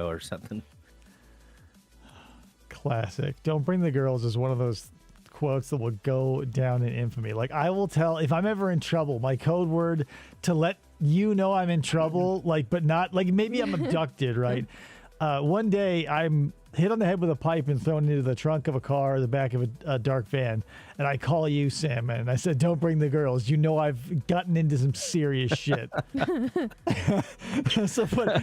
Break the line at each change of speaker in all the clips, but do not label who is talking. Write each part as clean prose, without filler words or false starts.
or something.
Classic. Don't bring the girls is one of those quotes that will go down in infamy. Like, I will tell if I'm ever in trouble, my code word to let you know I'm in trouble, like, but not like maybe I'm abducted, right? One day I'm hit on the head with a pipe and thrown into the trunk of a car or the back of a dark van, and I call you Salmon, and I said, don't bring the girls. You know I've gotten into some serious shit. So, but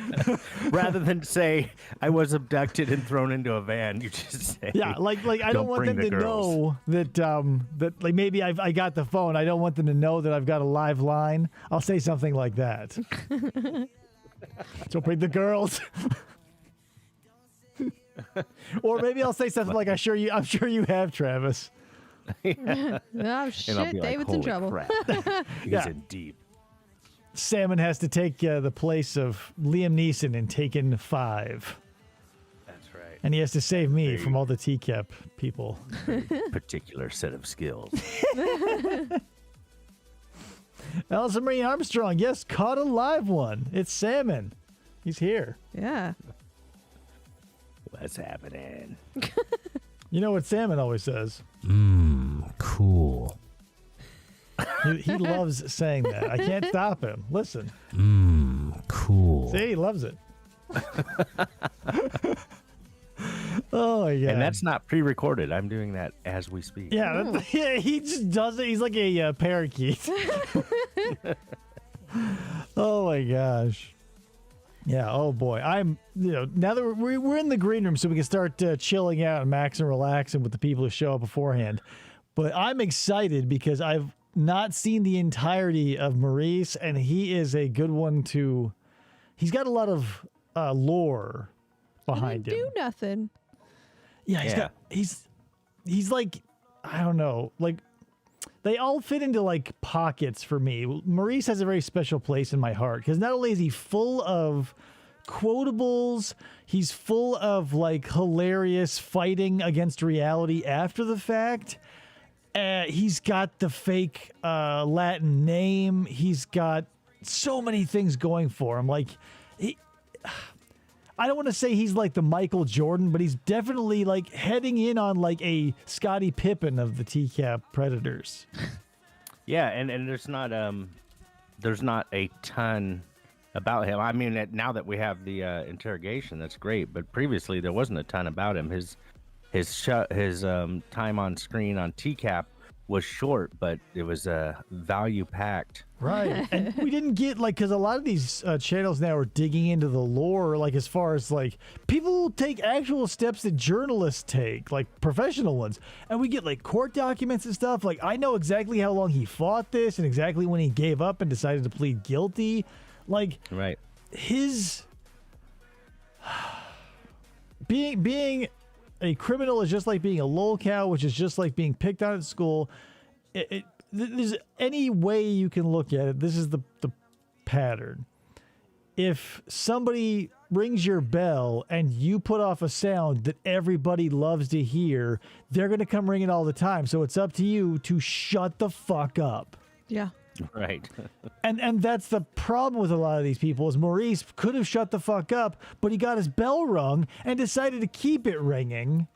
Rather than say I was abducted and thrown into a van, you just say,
yeah, like I don't want them to know that that like maybe I got the phone. I don't want them to know that I've got a live line. I'll say something like that. Don't bring the girls. Or maybe I'll say something like, I'm sure you have, Travis.
Oh shit, David's in trouble.
He's in deep.
Salmon has to take the place of Liam Neeson in Taken 5.
That's right.
And he has to save me from all the TCAP people.
Particular set of skills.
Allison Marie Armstrong, yes, caught a live one. It's Salmon. He's here.
Yeah.
What's happening?
You know what Salmon always says?
Cool.
He loves saying that. I can't stop him. Listen.
Cool.
See, he loves it. Oh, my God.
And that's not pre-recorded. I'm doing that as we speak.
Yeah, yeah, he just does it. He's like a parakeet. Oh, my gosh. Yeah, oh boy. I'm, now that we're in the green room so we can start chilling out and maxing and relaxing with the people who show up beforehand. But I'm excited because I've not seen the entirety of Maurice, and he is a good one to, he's got a lot of lore behind him.
Do nothing.
Yeah, he's like, I don't know, like, they all fit into like pockets for me. Maurice has a very special place in my heart because not only is he full of quotables, he's full of like hilarious fighting against reality after the fact. He's got the fake Latin name. He's got so many things going for him. Like, I don't want to say he's like the Michael Jordan, but he's definitely like heading in on like a Scottie Pippen of the TCAP Predators.
Yeah, and there's not a ton about him. I mean, now that we have the interrogation, that's great. But previously, there wasn't a ton about him. His time on screen on TCAP was short, but it was value packed.
Right. And we didn't get like, because a lot of these channels now are digging into the lore, like as far as like people take actual steps that journalists take, like professional ones, and we get like court documents and stuff. Like, I know exactly how long he fought this and exactly when he gave up and decided to plead guilty. Like,
right. His
being a criminal is just like being a lolcow, which is just like being picked on at school. There's any way you can look at it. This is the pattern. If somebody rings your bell and you put off a sound that everybody loves to hear, they're going to come ringing all the time. So it's up to you to shut the fuck up.
Yeah.
Right.
And that's the problem with a lot of these people is Maurice could have shut the fuck up, but he got his bell rung and decided to keep it ringing.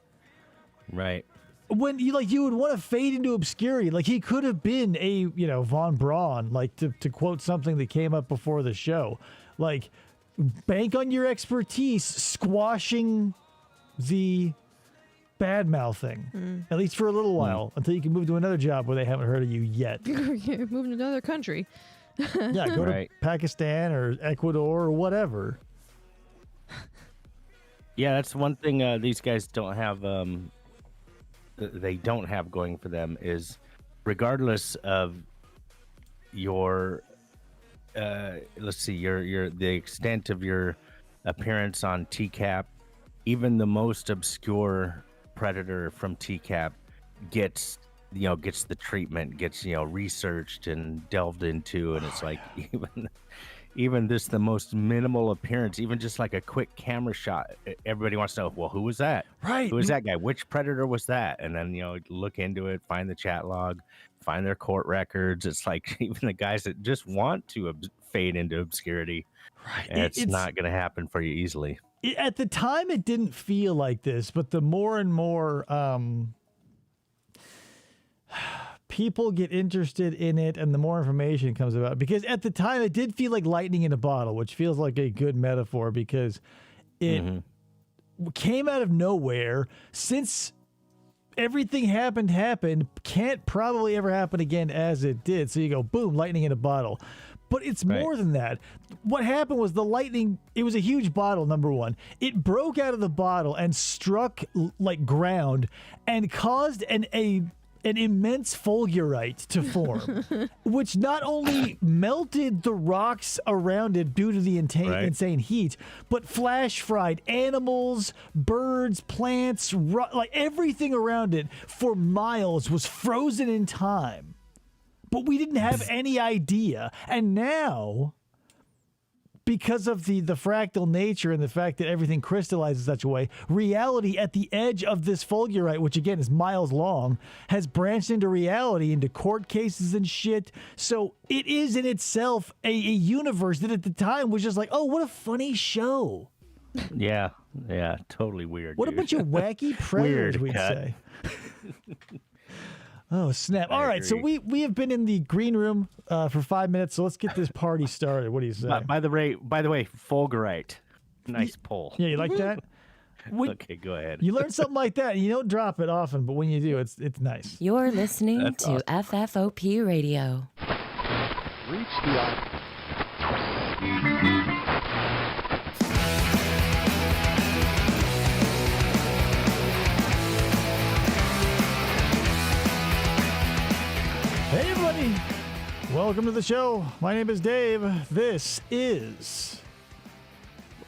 Right.
When you would want to fade into obscurity. Like, he could have been a, Von Braun, like to quote something that came up before the show. Like, bank on your expertise squashing the bad mouthing, at least for a little while, until you can move to another job where they haven't heard of you yet.
Move to another country.
Yeah, go to Pakistan or Ecuador or whatever.
Yeah, that's one thing these guys don't have. They don't have going for them is, regardless of your, let's see, your the extent of your appearance on TCAP, even the most obscure predator from TCAP gets the treatment, gets researched and delved into, and it's like even this, the most minimal appearance, even just like a quick camera shot, everybody wants to know, well, who was that?
Right.
Who was that guy? Which predator was that? And then, look into it, find the chat log, find their court records. It's like even the guys that just want to fade into obscurity.
Right.
And it's not going to happen for you easily.
At the time, it didn't feel like this, but the more and more people get interested in it and the more information comes about, because at the time it did feel like lightning in a bottle, which feels like a good metaphor because it came out of nowhere. Since everything happened, can't probably ever happen again as it did. So you go, boom, lightning in a bottle. But it's more than that. What happened was the lightning, it was a huge bottle, number one. It broke out of the bottle and struck like ground and caused an immense fulgurite to form, which not only melted the rocks around it due to the insane heat, but flash fried animals, birds, plants, like everything around it for miles was frozen in time. But we didn't have any idea. And now, because of the fractal nature and the fact that everything crystallizes such a way, reality at the edge of this fulgurite, which again is miles long, has branched into reality, into court cases and shit. So it is in itself a universe that at the time was just like, oh, what a funny show.
Yeah, totally weird.
What a bunch of wacky predators, we'd say. Oh, snap. All right, so we have been in the green room for 5 minutes, so let's get this party started. What do you say?
By the way, fulgurite. Nice pull.
Yeah, you like that?
Okay, go ahead.
You learn something like that, and you don't drop it often, but when you do, it's nice.
You're listening to FFOP Radio.
Reach the
Hey, everybody. Welcome to the show. My name is Dave. This is,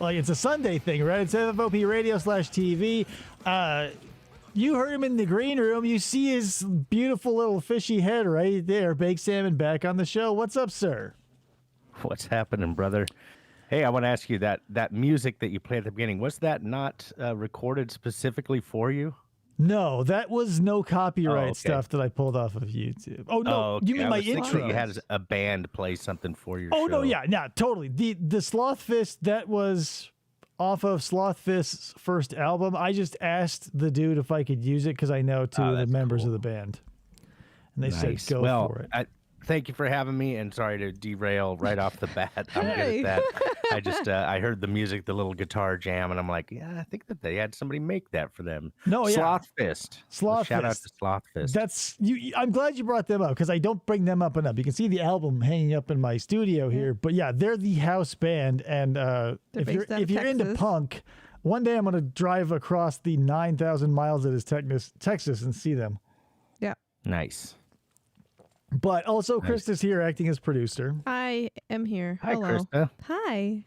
like, it's a Sunday thing, right? It's FFOP Radio /TV. You heard him in the green room. You see his beautiful little fishy head right there. Baked Salmon back on the show. What's up, sir?
What's happening, brother? Hey, I want to ask you that music that you played at the beginning, was that not recorded specifically for you?
No, that was no copyright stuff that I pulled off of YouTube. Oh, no.
Okay.
You mean my intro?
You had a band play something for your show.
Oh, no, yeah. No, totally. The Sloth Fist, that was off of Sloth Fist's first album. I just asked the dude if I could use it because I know two of the members of the band. And they said go for it.
Thank you for having me, and sorry to derail right off the bat. I'm good at that. I just I heard the music, the little guitar jam, and I'm like, yeah, I think that they had somebody make that for them.
No, yeah.
Sloth Fist. Shout out to Sloth Fist.
That's you. I'm glad you brought them up because I don't bring them up enough. You can see the album hanging up in my studio here, but yeah, they're the house band, and if you're into punk, one day I'm going to drive across the 9,000 miles that is Texas and see them.
Yeah.
Nice.
But also, Krista's here acting as producer.
I am here.
Hi,
Hello.
Krista.
Hi.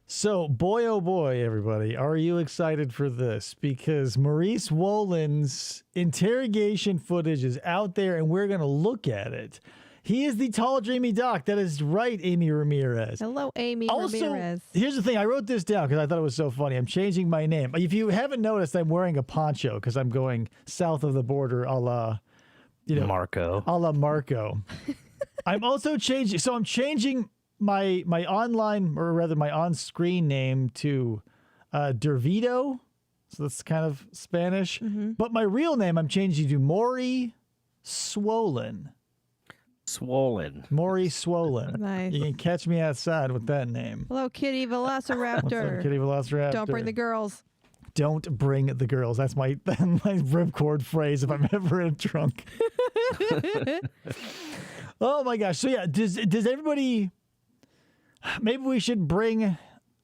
So, boy, oh boy, everybody, are you excited for this? Because Maurice Wolin's interrogation footage is out there, and we're going to look at it. He is the tall, dreamy doc. That is right, Amy Ramirez.
Hello, Amy
Also,
Ramirez.
here's the thing. I wrote this down because I thought it was so funny. I'm changing my name. If you haven't noticed, I'm wearing a poncho because I'm going south of the border a la...
Marco.
A la Marco. I'm also changing. So I'm changing my online, or rather my on-screen name to Dervito. So that's kind of Spanish. Mm-hmm. But my real name I'm changing to Maurice Swollen. Maurice Swollen.
Nice.
You can catch me outside with that name.
Hello, Kitty Velociraptor.
What's up, Kitty Velociraptor?
Don't bring the girls.
Don't bring the girls. That's my ripcord phrase if I'm ever in a trunk. Oh my gosh. So yeah, does everybody, maybe we should bring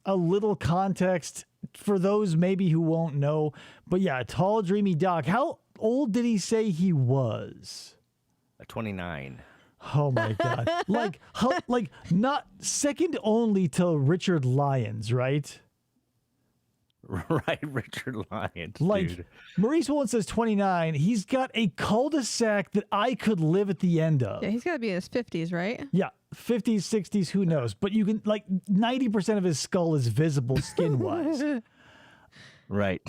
a little context for those maybe who won't know. But yeah, tall, dreamy doc. How old did he say he was?
29.
Oh my God. like not second only to Richard Lyons, right?
Right, Richard Lyons,
like,
dude.
Maurice Wolin says 29. He's got a cul-de-sac that I could live at the end of.
Yeah, he's got to be in his 50s, right?
Yeah, 50s, 60s, who knows? But you can, like, 90% of his skull is visible skin-wise.
Right.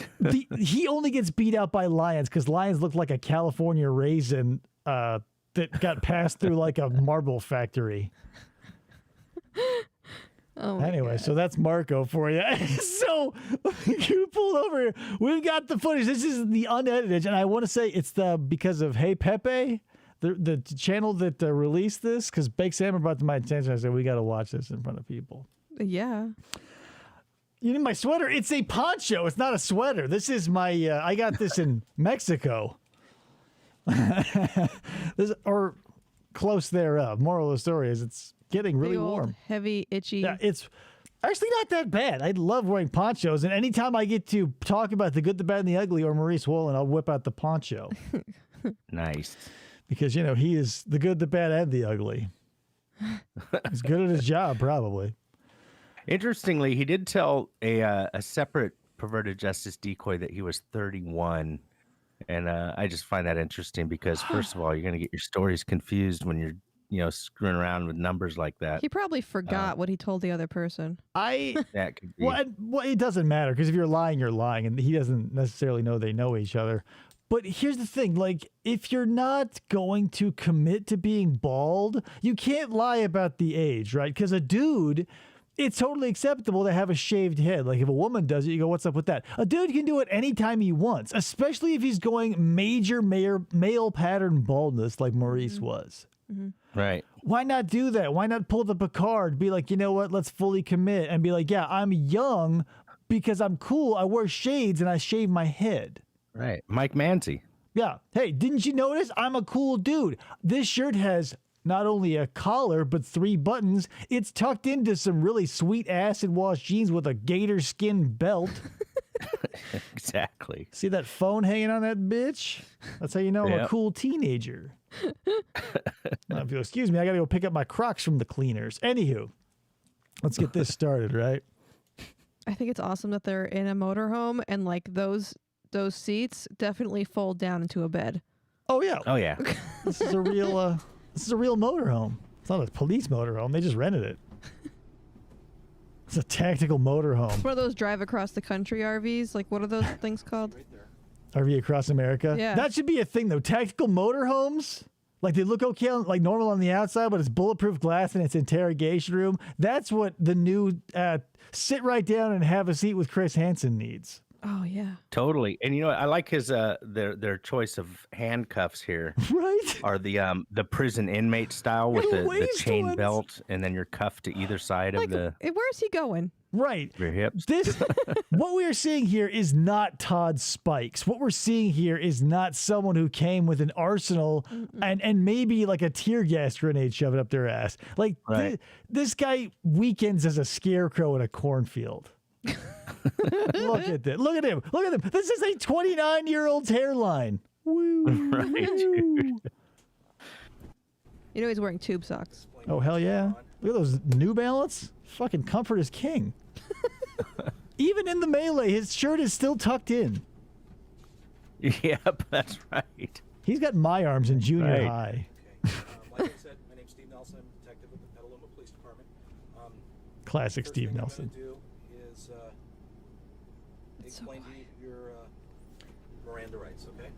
He only gets beat out by lions because lions look like a California raisin that got passed through like a marble factory.
Oh my
Anyway,
God.
so that's Marco for you. So you pulled over here. We've got the footage. This is the unedited, and I want to say it's because of Hey Pepe, the channel that released this, because Baked Salmon brought to my attention. I said, we got to watch this in front of people.
Yeah.
You need my sweater? It's a poncho. It's not a sweater. This is my, I got this in Mexico. Or close thereof. Moral of the story is it's getting really
Big old,
warm.
heavy, itchy.
Yeah, it's actually not that bad. I love wearing ponchos, and anytime I get to talk about the good, the bad, and the ugly, or Maurice Wolin, I'll whip out the poncho.
Nice.
Because, he is the good, the bad, and the ugly. He's good at his job, probably.
Interestingly, he did tell a separate perverted justice decoy that he was 31. And I just find that interesting because, first of all, you're going to get your stories confused when you're, screwing around with numbers like that.
He probably forgot what he told the other person.
That could be.
Well, it doesn't matter, because if you're lying, and he doesn't necessarily know they know each other. But here's the thing, like, if you're not going to commit to being bald, you can't lie about the age, right? Because a dude, it's totally acceptable to have a shaved head. Like, if a woman does it, you go, what's up with that? A dude can do it anytime he wants, especially if he's going major male pattern baldness like Maurice was.
Mm-hmm.
Right.
Why not do that? Why not pull the Picard, be like, you know what, let's fully commit, and be like, yeah, I'm young because I'm cool. I wear shades and I shave my head.
Right. Mike Manzi.
Yeah. Hey, didn't you notice? I'm a cool dude. This shirt has not only a collar, but 3 buttons. It's tucked into some really sweet acid wash jeans with a gator skin belt.
Exactly.
See that phone hanging on that bitch? That's how you know I'm a
Yep.
cool teenager. Now, if you'll excuse me, I got to go pick up my Crocs from the cleaners. Anywho, let's get this started, right?
I think it's awesome that they're in a motorhome and like those seats definitely fold down into a bed.
Oh, yeah.
Oh, yeah.
This is a real motorhome. It's not a police motorhome. They just rented it. It's a tactical motorhome.
It's one of those drive across the country RVs. Like, what are those things called?
RV across America.
Yeah.
That should be a thing, though. Tactical motorhomes, like they look okay, like normal on the outside, but it's bulletproof glass in its interrogation room. That's what the new sit right down and have a seat with Chris Hansen needs.
Oh yeah.
Totally. And I like his their choice of handcuffs here.
Right?
Are the prison inmate style with
The
the
waist
chain
ones.
belt, and then you're cuffed to either side
Like,
of
where's he going?
Right.
your hips.
This, what we are seeing here is not Todd Spikes. What we're seeing here is not someone who came with an arsenal and maybe like a tear gas grenade shoved up their ass. Like
Right.
this guy weekends as a scarecrow in a cornfield. Look at that. Look at him. Look at him. This is a 29-year-old's hairline. Woo.
Right,
Woo.
You know he's wearing tube socks.
Oh, hell yeah. Look at those New Balance. Fucking comfort is king. Even in the melee, his shirt is still tucked in.
Yep, that's right.
He's got my arms in junior
Right.
high.
Like I said, my name's Steve Nelson. I'm a detective with the Petaluma Police Department.
Classic
First
Steve
thing
Nelson.
I'm going to do is explain to you your Miranda rights, okay?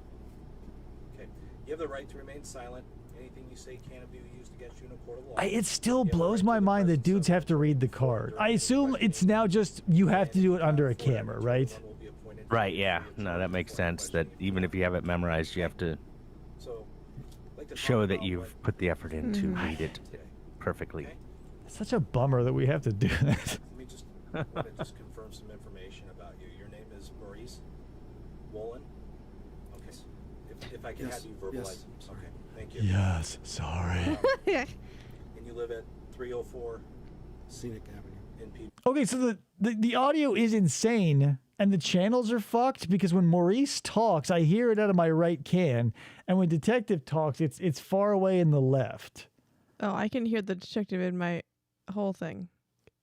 Okay. You have the right to remain silent. Anything you say can't be used against you in a court of law.
It still
You have the
blows
right to
my
the
mind that
presence
dudes
of
have to read the card. I assume it's now just you have to do it under a camera, right?
will be appointed.
Right, yeah. No, that makes sense. That even if you have it memorized, you have to
So, I'd like to
show
talk
that
about
you've
what
put the effort in to
Mm-hmm.
read it
today.
perfectly.
Okay?
It's such a bummer that we have to do that.
Let me just confirm some information about you. Your name is Maurice Wolin. Okay. If I can have you verbalize. Okay. Thank you.
Yes, sorry.
Yeah.
And you live at 304 Scenic Avenue in P.
Okay, so the audio is insane and the channels are fucked because when Maurice talks, I hear it out of my right can, and when Detective talks, it's far away in the left.
Oh, I can hear the detective in my whole thing,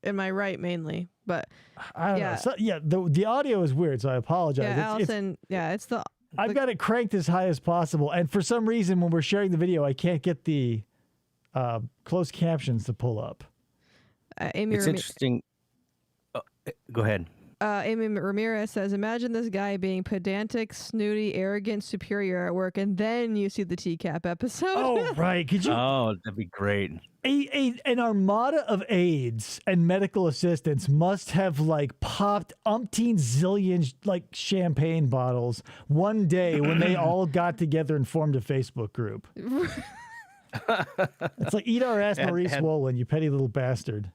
in my right mainly, but
I don't
Yeah.
know. So, yeah, the audio is weird, so I apologize.
yeah,
It's-
Allison. Yeah, it's the.
I've got it cranked as high as possible, and for some reason, when we're sharing the video, I can't get the closed captions to pull up.
Amy.
It's interesting. Oh, go ahead.
Amy Ramirez says, imagine this guy being pedantic, snooty, arrogant, superior at work, and then you see the TCAP episode.
Oh, right. Could you?
Oh, that'd be great.
An armada of aides and medical assistants must have like popped umpteen zillion like champagne bottles one day when they all got together and formed a Facebook group. It's like, eat our ass, Maurice Wolin, you petty little bastard.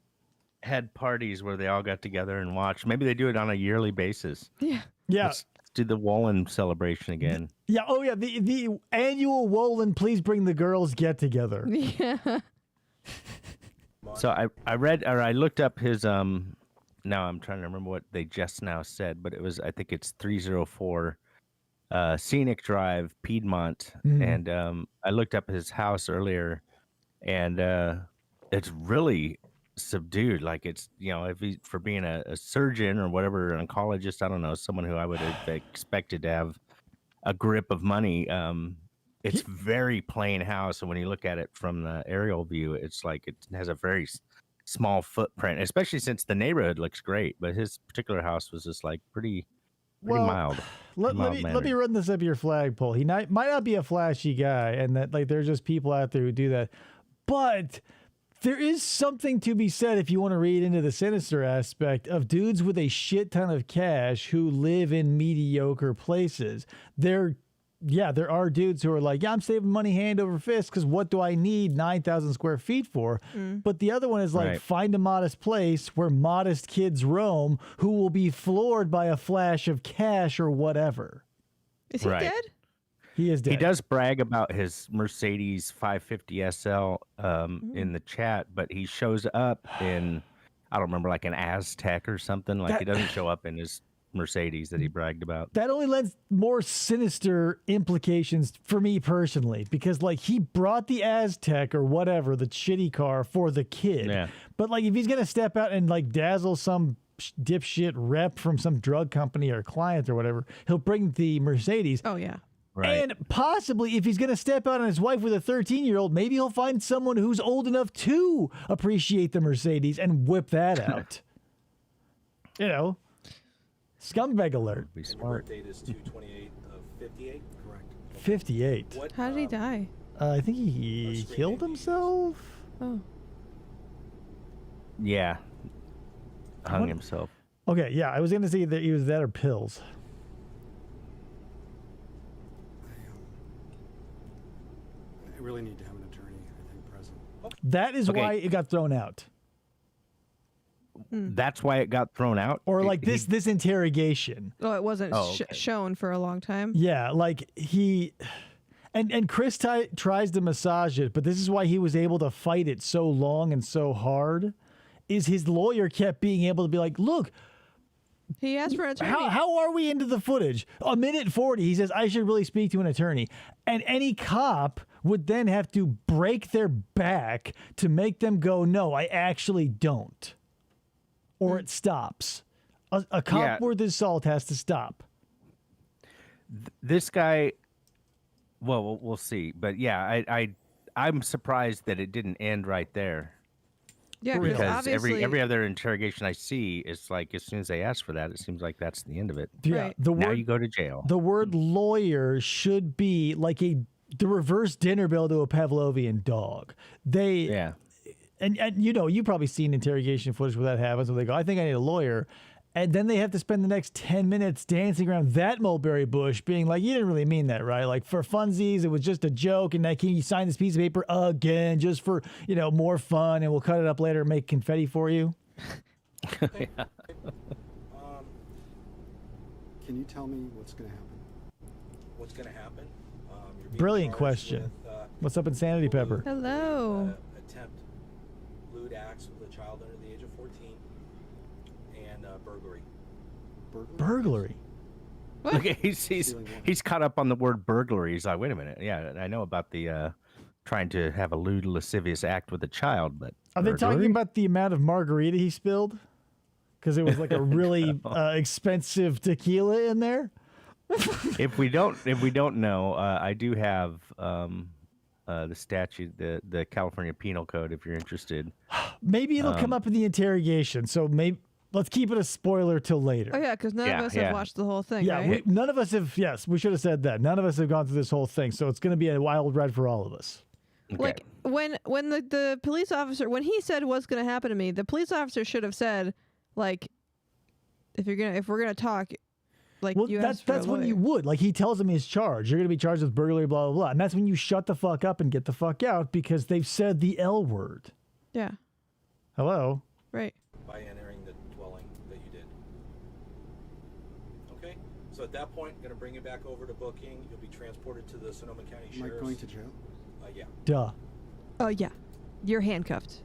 Had parties where they all got together and watched. Maybe they do it on a yearly basis.
Yeah.
Let's do the Wolin celebration again.
Yeah. Oh, yeah. The annual Wolin, please bring the girls get together.
Yeah.
So I read, or I looked up his now I'm trying to remember what they just now said, but it was, I think it's 304 Scenic Drive, Piedmont, and I looked up his house earlier, and it's really subdued. Like, it's, if he, for being a surgeon or whatever, an oncologist, I don't know, someone who I would have expected to have a grip of money. It's very plain house, and when you look at it from the aerial view, it's like it has a very small footprint, especially since the neighborhood looks great, but his particular house was just like pretty mild.
Let me run this up your flagpole. He might not be a flashy guy, and that like there's just people out there who do that, but there is something to be said, if you want to read into the sinister aspect, of dudes with a shit ton of cash who live in mediocre places. There are dudes who are like, I'm saving money hand over fist because what do I need 9,000 square feet for? But the other one is like, find a modest place where modest kids roam who will be floored by a flash of cash or whatever.
Is he dead?
He is dead.
He does brag about his Mercedes 550 SL in the chat, but he shows up in, I don't remember, like an Aztec or something. Like, he doesn't show up in his Mercedes that he bragged about.
That only lends more sinister implications for me personally, because like he brought the Aztec or whatever, the shitty car, for the kid. Yeah. But like, if he's gonna step out and like dazzle some dipshit rep from some drug company or client or whatever, he'll bring the Mercedes.
Oh yeah.
Right.
And possibly, if he's going to step out on his wife with a 13-year-old, maybe he'll find someone who's old enough to appreciate the Mercedes and whip that out. Scumbag alert.
Be smart.
Birth date is 2/28 of 58. Correct.
58.
How did he die?
I think he killed himself.
Oh.
Yeah. Hung himself.
Okay, yeah, I was going to say that he was that or pills.
I really need to have an attorney, I think, present.
That is why it got thrown out.
That's why it got thrown out?
Or like this interrogation.
Oh, it wasn't shown for a long time.
Yeah, like he... And Chris tries to massage it, but this is why he was able to fight it so long and so hard, is his lawyer kept being able to be like, look...
He asked for an attorney.
How are we into the footage? A minute 40, he says, I should really speak to an attorney. And any cop would then have to break their back to make them go, no, I actually don't. Or it stops. A cop worth his salt has to stop.
This guy, well, we'll see. But yeah, I'm surprised that it didn't end right there.
Yeah,
because every other interrogation I see is like, as soon as they ask for that, it seems like that's the end of it.
Yeah,
right.
now
you go to jail.
The word lawyer should be like the reverse dinner bell to a Pavlovian dog. And you've probably seen interrogation footage where that happens, where they go, I think I need a lawyer. And then they have to spend the next 10 minutes dancing around that mulberry bush, being like, you didn't really mean that, right? Like, for funsies, it was just a joke. And can you sign this piece of paper again just for, more fun? And we'll cut it up later and make confetti for you.
Can you tell me what's going to happen?
What's going to happen? You're being
Brilliant
charged
question.
with,
What's up, Insanity Pepper?
Hello.
Attempt lewd acts with a child under the age of 14 and burglary.
Burglary?
What?
Okay, he's caught up on the word burglary. He's like, wait a minute. Yeah, I know about the trying to have a lewd, lascivious act with a child, but
are they talking about the amount of margarita he spilled? Because it was like a really expensive tequila in there.
If we don't know, I do have the statute, the California Penal Code, if you're interested.
Maybe it'll come up in the interrogation. So maybe let's keep it a spoiler till later.
Oh yeah, because none of us have watched the whole thing.
Yeah,
right?
none of us have. Yes, we should have said that. None of us have gone through this whole thing, so it's going to be a wild ride for all of us.
Okay.
Like when the police officer, when he said what's going to happen to me, the police officer should have said, like, if we're gonna talk, like,
well,
you
that's when you would. Like, he tells him his charge. You're going to be charged with burglary, blah blah blah, and that's when you shut the fuck up and get the fuck out because they've said the L word.
Yeah.
Hello.
Right.
By entering the dwelling that you did. Okay? So at that point, I'm going to bring you back over to booking. You'll be transported to the Sonoma County
Am I
Sheriff's.
going to jail?
Yeah.
Duh.
Oh yeah, you're handcuffed.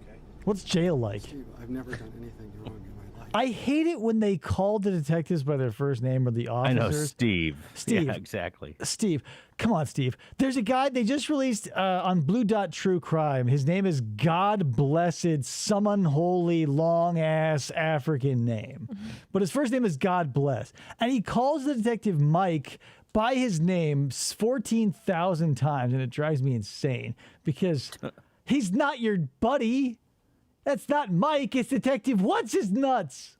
Okay.
What's jail like?
Steve, I've never done anything wrong in my life.
I hate it when they call the detectives by their first name or the
I know,
officers.
Steve.
Steve.
Yeah, exactly.
Steve, come on, Steve. There's a guy they just released on Blue Dot True Crime. His name is God Blessed, some unholy, long ass African name. But his first name is God Bless. And he calls the detective Mike by his name 14,000 times, and it drives me insane because he's not your buddy. That's not Mike. It's Detective What's His Nuts.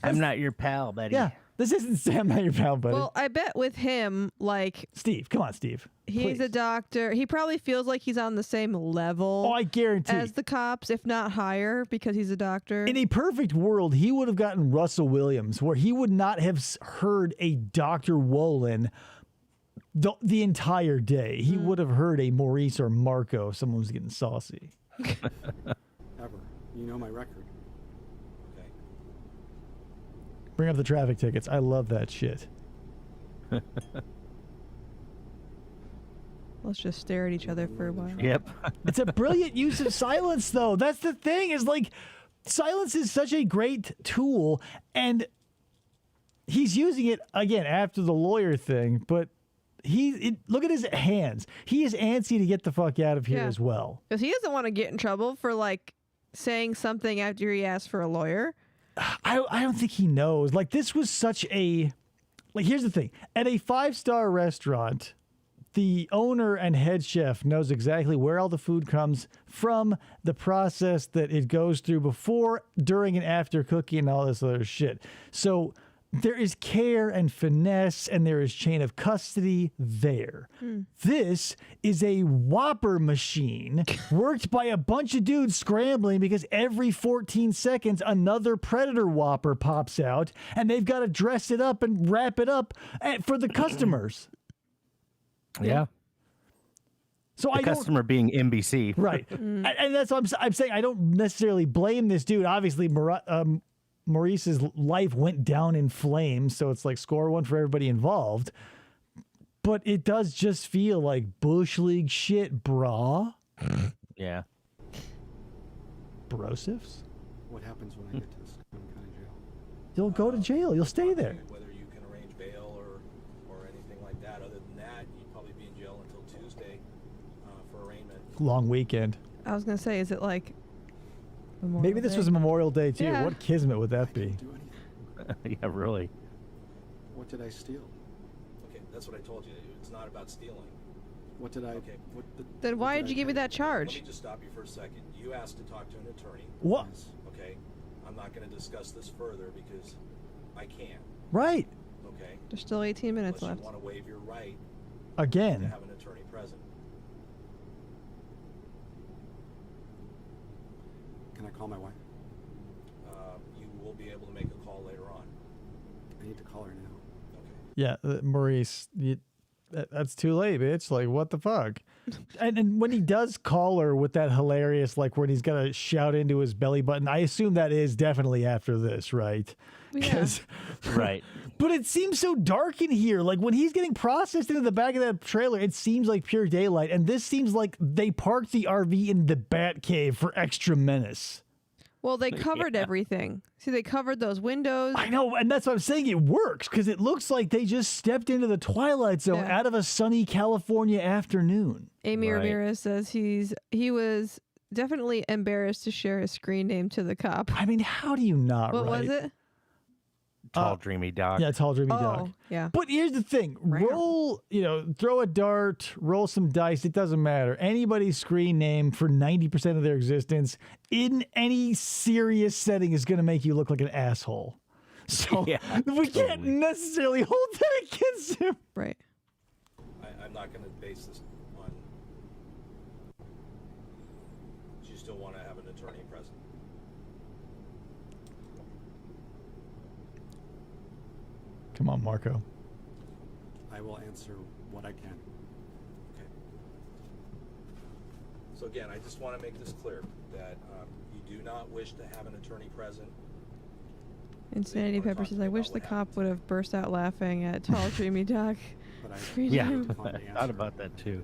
I'm not your pal, buddy.
Yeah, this isn't Sam, not your pal, buddy.
Well, I bet with him, like,
Steve, come on, Steve.
he's
Please.
a doctor. He probably feels like he's on the same level
Oh, I guarantee.
as the cops, if not higher, because he's a doctor.
In a perfect world, he would have gotten Russell Williams, where he would not have heard a Dr. Wolin the entire day. He would have heard a Maurice or Marco if someone was getting saucy.
Ever. You know my record.
Okay.
Bring up the traffic tickets. I love that shit.
Let's just stare at each other for a while.
Yep.
It's a brilliant use of silence, though. That's the thing, is like, silence is such a great tool, and he's using it, again, after the lawyer thing, but look at his hands. He is antsy to get the fuck out of here
Yeah.
as well.
Because he doesn't want to get in trouble for, like, saying something after he asked for a lawyer.
I don't think he knows. Like, this was such a... Like, here's the thing. At a 5-star restaurant, the owner and head chef knows exactly where all the food comes from, the process that it goes through before, during, and after cooking, and all this other shit. So there is care and finesse, and there is chain of custody there. This is a Whopper machine worked by a bunch of dudes scrambling because every 14 seconds another Predator Whopper pops out, and they've got to dress it up and wrap it up for the customers.
Yeah.
So
The
I don't.
customer being NBC.
Right. And that's what I'm saying. I don't necessarily blame this dude. Obviously, Maurice's life went down in flames, so it's like score one for everybody involved. But it does just feel like Bush League shit, brah.
Yeah.
Brosifs?
What happens when I get to the Sonoma County Jail?
You'll go to jail. You'll stay there.
Whether you can arrange bail or anything like that. Other than that, you'd probably be in jail until Tuesday for arraignment.
Long weekend.
I was going to say, is it like Memorial
Maybe this
Day?
was a Memorial Day, too.
Yeah.
What kismet would that be?
Do anything.
Yeah, really.
What did I steal?
Okay, that's what I told you. It's not about stealing.
What did I?
Okay.
Then why did
I
you give me
do?
that
Let
charge?
me just stop you for a second. You asked to talk to an attorney.
What?
Yes.
Okay. I'm not going to discuss this further because I can't.
Right.
Okay.
There's still 18 minutes
Unless
left.
you want to waive your right to
Again.
have an attorney present.
Can I call my wife?
You will be able to make a call later on.
I need to call her now.
Okay.
Yeah, Maurice, that's too late, bitch. Like, what the fuck? And when he does call her with that hilarious, like, when he's got to shout into his belly button, I assume that is definitely after this, right?
Yeah.
'Cause-
Right.
But it seems so dark in here. Like, when he's getting processed into the back of that trailer, it seems like pure daylight. And this seems like they parked the RV in the Bat Cave for extra menace.
Well, they covered everything. See, they covered those windows.
I know, and that's what I'm saying. It works because it looks like they just stepped into the Twilight Zone
Yeah.
out of a sunny California afternoon.
Amy
Right.
Ramirez says he was definitely embarrassed to share his screen name to the cop.
I mean, how do you not?
What
right?
was it?
Tall, dreamy Doc.
Yeah, Tall Dreamy
Oh,
Doc.
yeah.
But here's the thing. Roll, throw a dart, roll some dice. It doesn't matter. Anybody's screen name for 90% of their existence in any serious setting is going to make you look like an asshole. So we can't necessarily hold that against him.
Right.
I'm not going to base this on. Do you still want to have an attorney present?
Come on, Marco.
I will answer what I can.
Okay. So again, I just want to make this clear that you do not wish to have an attorney present.
Insanity Pepper says, I wish the cop would have burst out laughing at Tall Dreamy Doc.
But I
Thought about that too.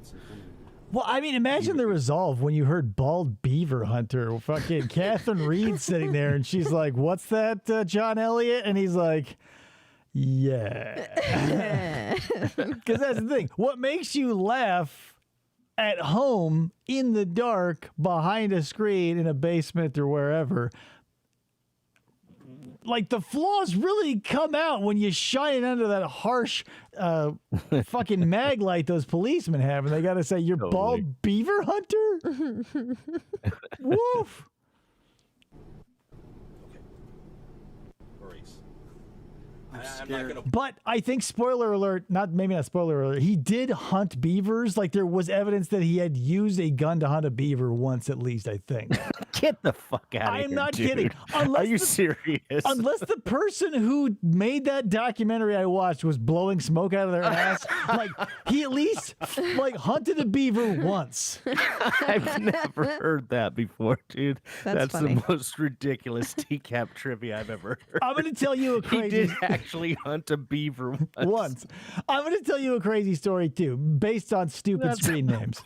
Well, I mean, imagine the resolve when you heard Bald Beaver Hunter. Fucking Catherine Reed sitting there, and she's like, "What's that, John Elliott?" And he's like, "Yeah." Because that's the thing. What makes you laugh at home in the dark behind a screen in a basement or wherever? Like, the flaws really come out when you shine it under that harsh fucking mag light those policemen have, and they got to say, "You're Bald Beaver Hunter?" Woof.
Okay. Maurice.
I'm
I'm
scared.
not going to.
But I think, spoiler alert, maybe not spoiler alert, he did hunt beavers. Like, there was evidence that he had used a gun to hunt a beaver once at least, I think.
Get the fuck out of here.
I'm not
dude.
kidding.
Are you serious?
Unless the person who made that documentary I watched was blowing smoke out of their ass, like, he at least hunted a beaver once.
I've never heard that before, dude.
That's funny.
The most ridiculous TCAP trivia I've ever heard.
I'm going to tell you a
He
crazy
did actually hunt a beaver once.
I'm going to tell you a crazy story too, based on stupid screen names.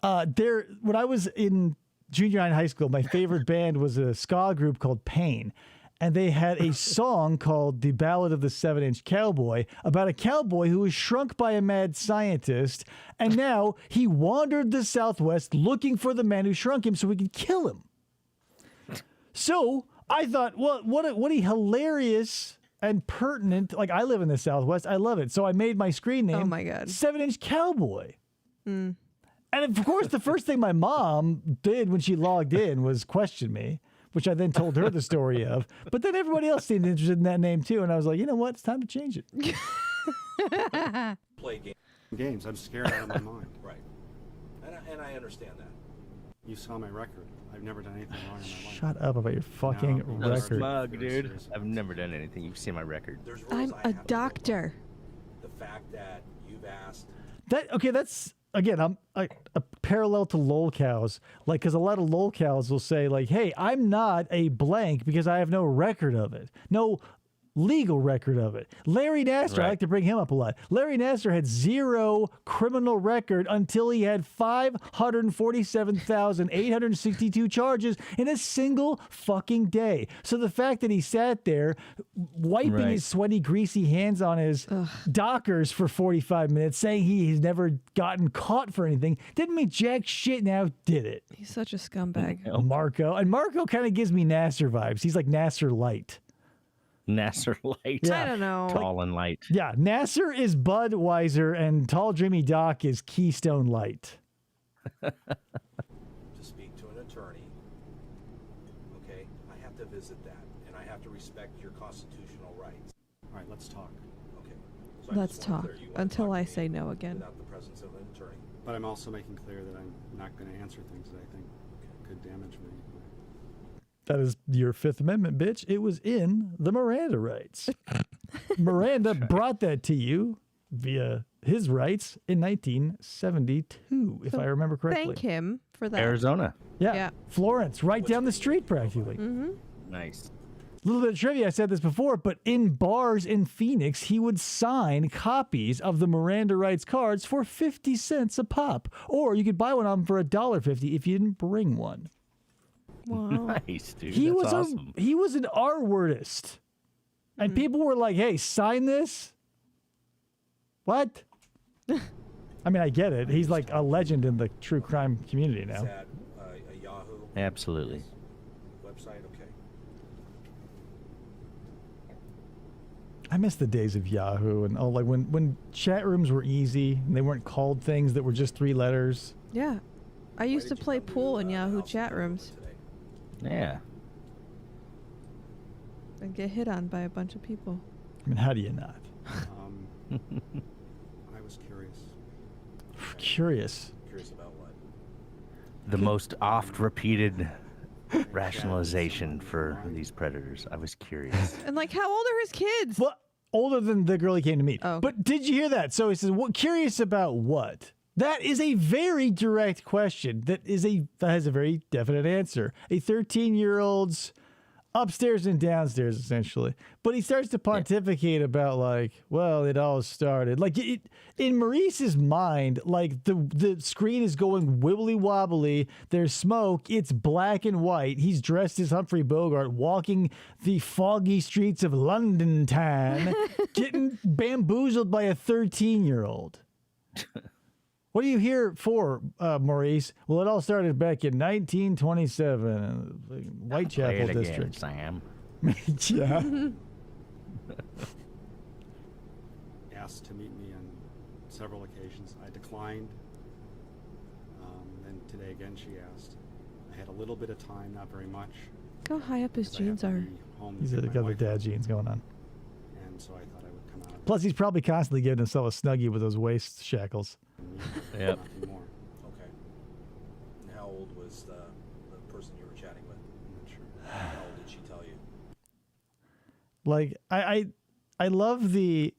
When I was in junior high and high school, my favorite band was a ska group called Pain. And they had a song called The Ballad of the 7-Inch Cowboy about a cowboy who was shrunk by a mad scientist. And now he wandered the Southwest looking for the man who shrunk him so he could kill him. So I thought, well, what a hilarious and pertinent, like, I live in the Southwest. I love it. So I made my screen name,
Oh my God.
7-Inch Cowboy. And of course, the first thing my mom did when she logged in was question me, which I then told her the story of. But then everybody else seemed interested in that name too. And I was like, you know what? It's time to change it.
Play
Games. I'm scared out of my mind.
Right. And I understand that.
You saw my record. I've never done anything wrong in my life.
Shut up about your fucking
No,
record.
Smug,
Very
dude.
serious.
I've never done anything. You've seen my record.
There's rules
I'm
I
a
have to go by.
doctor.
The fact that you've asked.
That's again, I'm a parallel to lolcows. Like, because a lot of lolcows will say, like, hey, I'm not a blank because I have no record of it. No legal record of it. Larry Nassar, I
Right.
like to bring him up a lot. Larry Nassar had 0 criminal record until he had 547,862 charges in a single fucking day. So the fact that he sat there wiping
Right.
his sweaty, greasy hands on his dockers for 45 minutes, saying he's never gotten caught for anything, didn't mean jack shit now, did it?
He's such a scumbag.
Marco. And Marco kind of gives me Nassar vibes. He's like Nassar Light.
Nassar Light.
Yeah.
I don't know.
Tall and light.
Yeah, Nassar is Budweiser and Tall Dreamy Doc is Keystone Light.
To speak to an attorney, okay, I have to visit that, and I have to respect your constitutional rights.
All right, let's talk.
Okay. So I
Let's
just wanna
talk
clear you wanna
until
talk to
I
me
say no again.
Without the presence of an attorney.
But I'm also making clear that I'm not going to answer things that I think could damage me.
That is your Fifth Amendment, bitch. It was in the Miranda rights. Miranda brought that to you via his rights in 1972, if I remember correctly.
Thank him for that.
Arizona.
Yeah.
Yeah.
Florence, right down the street practically.
Nice.
A little bit of trivia, I said this before, but in bars in Phoenix, he would sign copies of the Miranda rights cards for 50 cents a pop. Or you could buy one of them for $1.50 if you didn't bring one.
Wow.
Nice, dude.
He
That's
was
awesome.
he was an R-wordist. And people were like, hey, sign this? What? I mean, I get it. He's like a legend in the true crime community
Is
now.
that a Yahoo
Absolutely.
website? Okay.
I miss the days of Yahoo and like when chat rooms were easy and they weren't called things that were just 3 letters.
Yeah. I used to play pool in Yahoo chat rooms
Yeah.
and get hit on by a bunch of people.
I mean, how do you not?
I was curious.
Curious.
Curious about what?
The most oft repeated rationalization for these predators. I was curious.
And like, how old are his kids?
Well, older than the girl he came to meet.
Oh.
But did you hear that? So he says, "What curious about what?" That is a very direct question. That has a very definite answer. A 13-year-old's upstairs and downstairs, essentially. But he starts to pontificate about, like, well, it all started. Like, in Maurice's mind, like, the screen is going wibbly-wobbly. There's smoke. It's black and white. He's dressed as Humphrey Bogart, walking the foggy streets of London town, getting bamboozled by a 13-year-old. What are you here for, Maurice? Well, it all started back in 1927 in Whitechapel
Play it
district.
again, Sam.
Yeah.
Asked to meet me on several occasions. I declined. Then today again she asked. I had a little bit of time, not very much.
Look how high up his
'cause I have
jeans
to
are.
be home to
He's
pick my
got the
wife
dad
up,
jeans going on.
And so I thought I would come out.
Plus, he's probably constantly giving himself a snuggie with those waist shackles.
Yep.
Not anymore.
Okay. And how old was the person you were chatting with?
I'm not sure.
How old did she tell you?
Like, I love the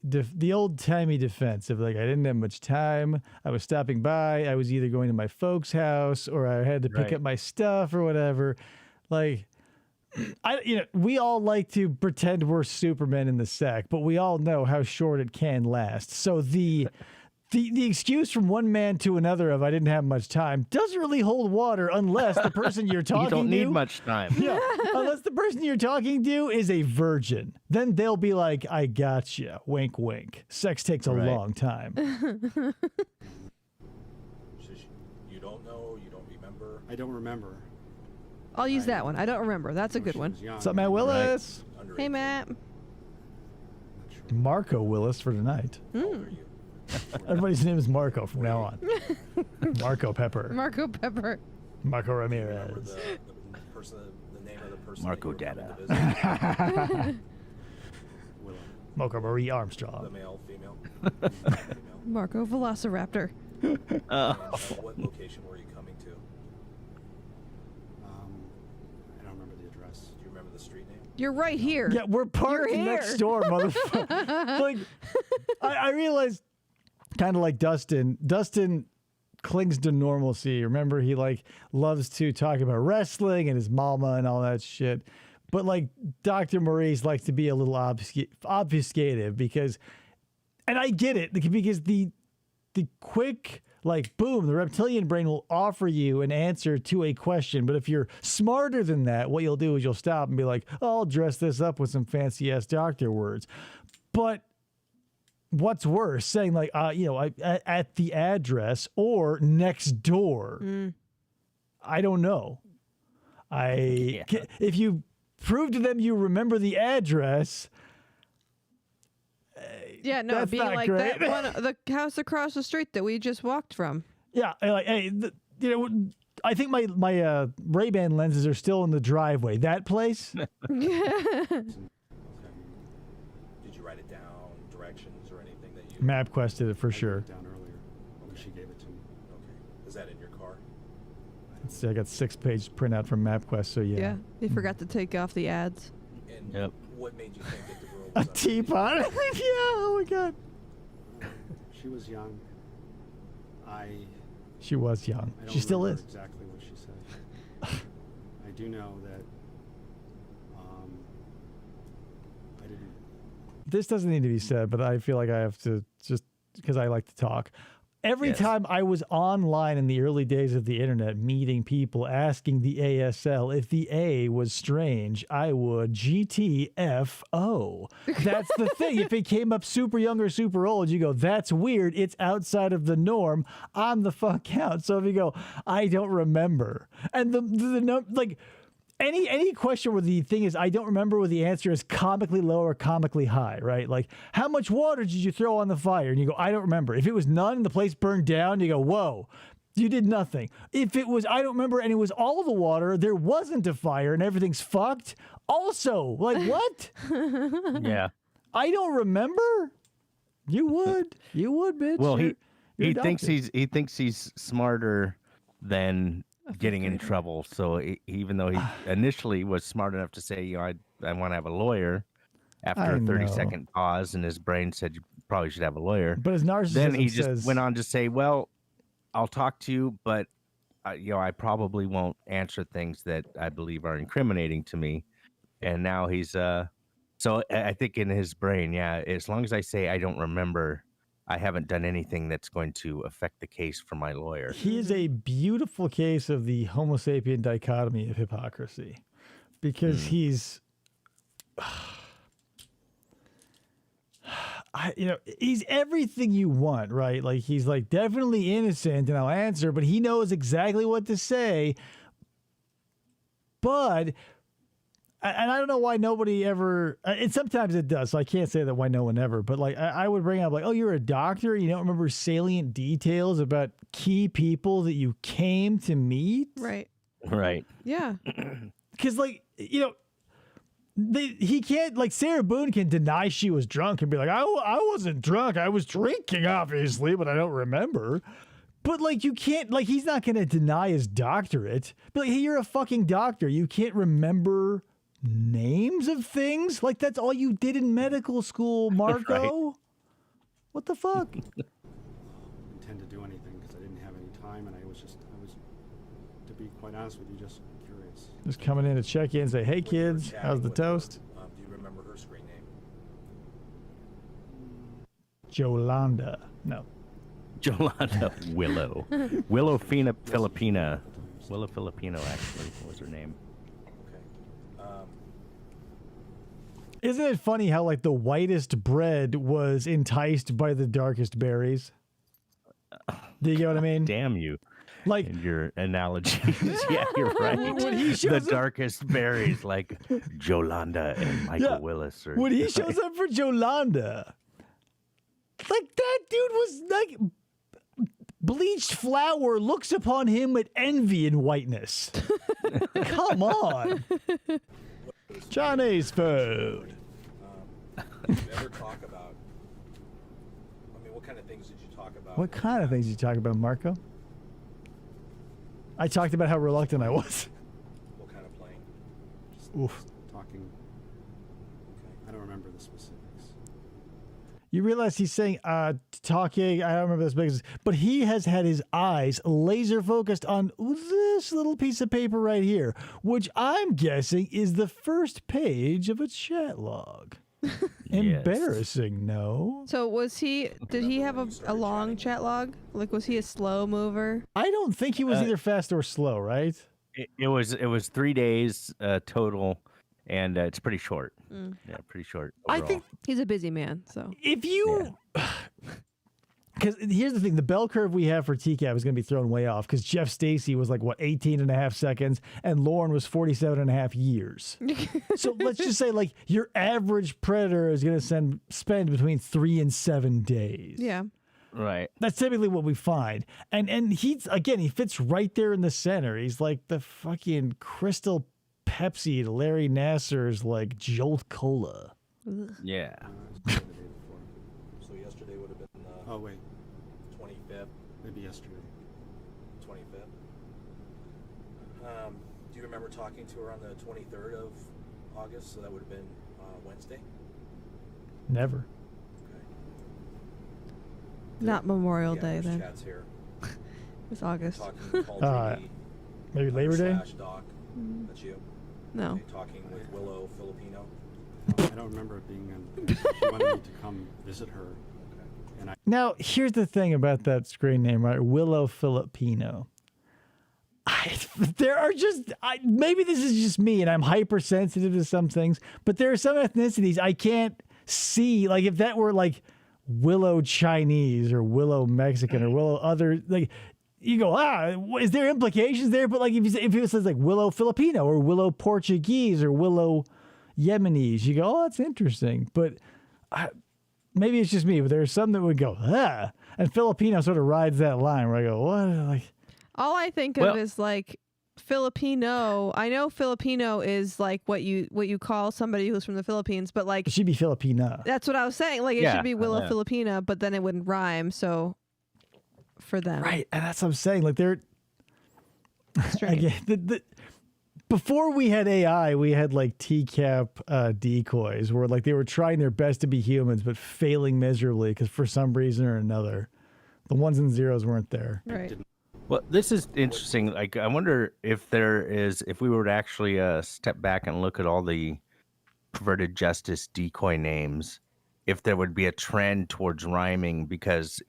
old timey defense of, like, I didn't have much time. I was stopping by. I was either going to my folks' house or I had to pick
Right.
up my stuff or whatever. Like, we all like to pretend we're Superman in the sack, but we all know how short it can last. So the excuse from one man to another of I didn't have much time doesn't really hold water unless the person you're talking
You don't
to.
need much time.
Yeah, unless the person you're talking to is a virgin. Then they'll be like, I gotcha. Wink, wink. Sex takes a
Right.
long time.
You don't know, you don't remember.
I don't remember.
I'll use that one. I don't remember. That's a
So
good
she
one.
was young.
What's up, Matt Willis?
Under
Hey,
18.
Matt.
Not sure.
Marco Willis for tonight.
How old are you?
Everybody's name is Marco from now on. Marco Pepper.
Marco Pepper.
Marco
Remember
Ramirez.
the person, the name of the person.
Marco
that you were
Dada.
coming to visit?
Willow.
Mocha Marie
The
Armstrong.
male, female. Female.
Marco Velociraptor.
And, what location were you coming to?
I don't remember the address.
Do you remember the street name?
You're right here.
Yeah, we're parked
You're
next
here.
door, motherfucker. Like, I realized, kind of like Dustin clings to normalcy. Remember, he like loves to talk about wrestling and his mama and all that shit. But like Dr. Maurice likes to be a little obfuscative because, and I get it, because the quick, like, boom, the reptilian brain will offer you an answer to a question. But if you're smarter than that, what you'll do is you'll stop and be like, oh, I'll dress this up with some fancy ass doctor words. But what's worse, saying like, at the address or next door? I don't know. If you prove to them you remember the address,
Yeah, no,
That's
be
not
like
great.
that one, the house across the street that we just walked from.
yeah, like, hey, I think my Ray-Ban lenses are still in the driveway. That place?
Okay. Did you write it down, directions or anything that you?
MapQuest did it for
I
sure.
wrote it down earlier. When she gave it to me.
Okay. Is that in your car?
I got 6-page printout from MapQuest, so yeah.
Yeah, they forgot to take off the ads.
And
Yep.
what made you think that the girl
A
was underage?
teapot? Yeah, oh my God.
She was young.
She was young.
I don't
She still
remember
is.
exactly what she said. I do know that I didn't.
This doesn't need to be said, but I feel like I have to, just because I like to talk. Every
Yes.
time I was online in the early days of the internet, meeting people, asking the ASL if the A was strange, I would GTFO. That's the thing. If it came up super young or super old, you go, that's weird. It's outside of the norm. I'm the fuck out. So if you go, I don't remember. And like, any question where the thing is I don't remember where the answer is comically low or comically high, right? Like, how much water did you throw on the fire? And you go, I don't remember. If it was none, the place burned down, you go, whoa, you did nothing. If it was I don't remember and it was all the water, there wasn't a fire and everything's fucked. Also, like, what?
Yeah.
I don't remember. You would, bitch.
Well,
You're
he
a
thinks
doctor.
he thinks he's smarter than getting in trouble. So even though he initially was smart enough to say, I want to have a lawyer, after
I
a 30
know.
second pause, and his brain said you probably should have a lawyer.
But his narcissism
Then he
says,
just went on to say, well, I'll talk to you, but I probably won't answer things that I believe are incriminating to me. And now he's so I think in his brain, yeah, as long as I say I don't remember, I haven't done anything that's going to affect the case for my lawyer.
he is a beautiful case of the Homo sapien dichotomy of hypocrisy, because he's, he's everything you want, right? Like, he's like definitely innocent, and I'll answer, but he knows exactly what to say. But, and I don't know why nobody ever, and sometimes it does, so I can't say that why no one ever, but like, I would bring up like, oh, you're a doctor, you don't remember salient details about key people that you came to meet?
Right.
Right.
Yeah.
Because, like, he can't, like, Sarah Boone can deny she was drunk and be like, I wasn't drunk, I was drinking, obviously, but I don't remember. But, like, you can't, like, he's not going to deny his doctorate. But, like, hey, you're a fucking doctor. You can't remember names of things? Like, that's all you did in medical school, Marco?
Right.
What the fuck?
Intend to do anything because I didn't have any time, and I was, to be quite honest with you, just curious.
Just coming in to check in and say, hey,
When you were
kids,
chatting
how's the
with her,
toast?
do you remember her screen name?
Jolanda. No.
Jolanda Willow. Willow Filipina. Willow Filipino, actually, was her name.
Okay.
Isn't it funny how, like, the whitest bread was enticed by the darkest berries? Do you get what I mean?
Damn you.
Like,
And your analogies. Yeah, you're right.
When he
The
shows up-
darkest berries, like Jolanda and Michael
Yeah.
Willis. Or,
when he shows up for Jolanda, like, that dude was like bleached flour looks upon him with envy and whiteness. Come on. Chinese food.
Did you ever talk about, what kind of things did you talk about?
What kind of things did you talk about, Marco? I talked about how reluctant I was.
What kind of plane?
Oof.
Talking,
Okay.
I don't remember the specifics.
You realize he's saying talking, I don't remember this big, but he has had his eyes laser focused on this little piece of paper right here, which I'm guessing is the first page of a chat log. Embarrassing, no?
So did he have a long chat log? Like, was he a slow mover?
I don't think he was either fast or slow, right?
It was 3 days total, and it's pretty short. Yeah, pretty short.
I
Overall.
think
He's a busy man, so.
if you... Because here's the thing, the bell curve we have for TCAP is going to be thrown way off because Jeff Stacy was like, 18 and a half seconds, and Lauren was 47 and a half years. So let's just say, like, your average predator is going to spend between 3 and 7 days.
Yeah.
Right.
That's typically what we find. And he fits right there in the center. He's like the fucking Crystal Pepsi to Larry Nassar's, like, Jolt Cola.
Yeah.
It's probably the day before.
So yesterday would have been
Oh, wait.
25th.
Maybe yesterday.
25th. Do you remember talking to her on the 23rd of August? So that would have been Wednesday.
Never.
Okay.
Not Memorial
Yeah,
Day
there's
then.
chats here.
It's August.
Talking Paul J.D.
Maybe Labor Day?
/ Doc. That's you.
No.
Okay, talking with Willow Filipino.
I don't remember it being on. She wanted me to come visit her. And I
Now, here's the thing about that screen name, right? Willow Filipino. There are just, maybe this is just me and I'm hypersensitive to some things, but there are some ethnicities I can't see. Like, if that were like Willow Chinese or Willow Mexican or Willow other, like, you go, is there implications there? But like if it says like Willow Filipino or Willow Portuguese or Willow Yemenis, you go, oh, that's interesting. But maybe it's just me, but there's some that would go, and Filipino sort of rides that line where I go, what? Like,
all I think of is like Filipino. I know Filipino is like what you call somebody who's from the Philippines, but like
it should be Filipina.
that's what I was saying. Like it should be Willow Filipina, but then it wouldn't rhyme. So for them,
Right, and that's what I'm saying. Like they're
strange.
again, before we had AI, we had like TCAP decoys where like they were trying their best to be humans but failing miserably because for some reason or another, the ones and zeros weren't there.
Right.
Well, this is interesting. Like, I wonder if if we were to actually step back and look at all the perverted justice decoy names, if there would be a trend towards rhyming, because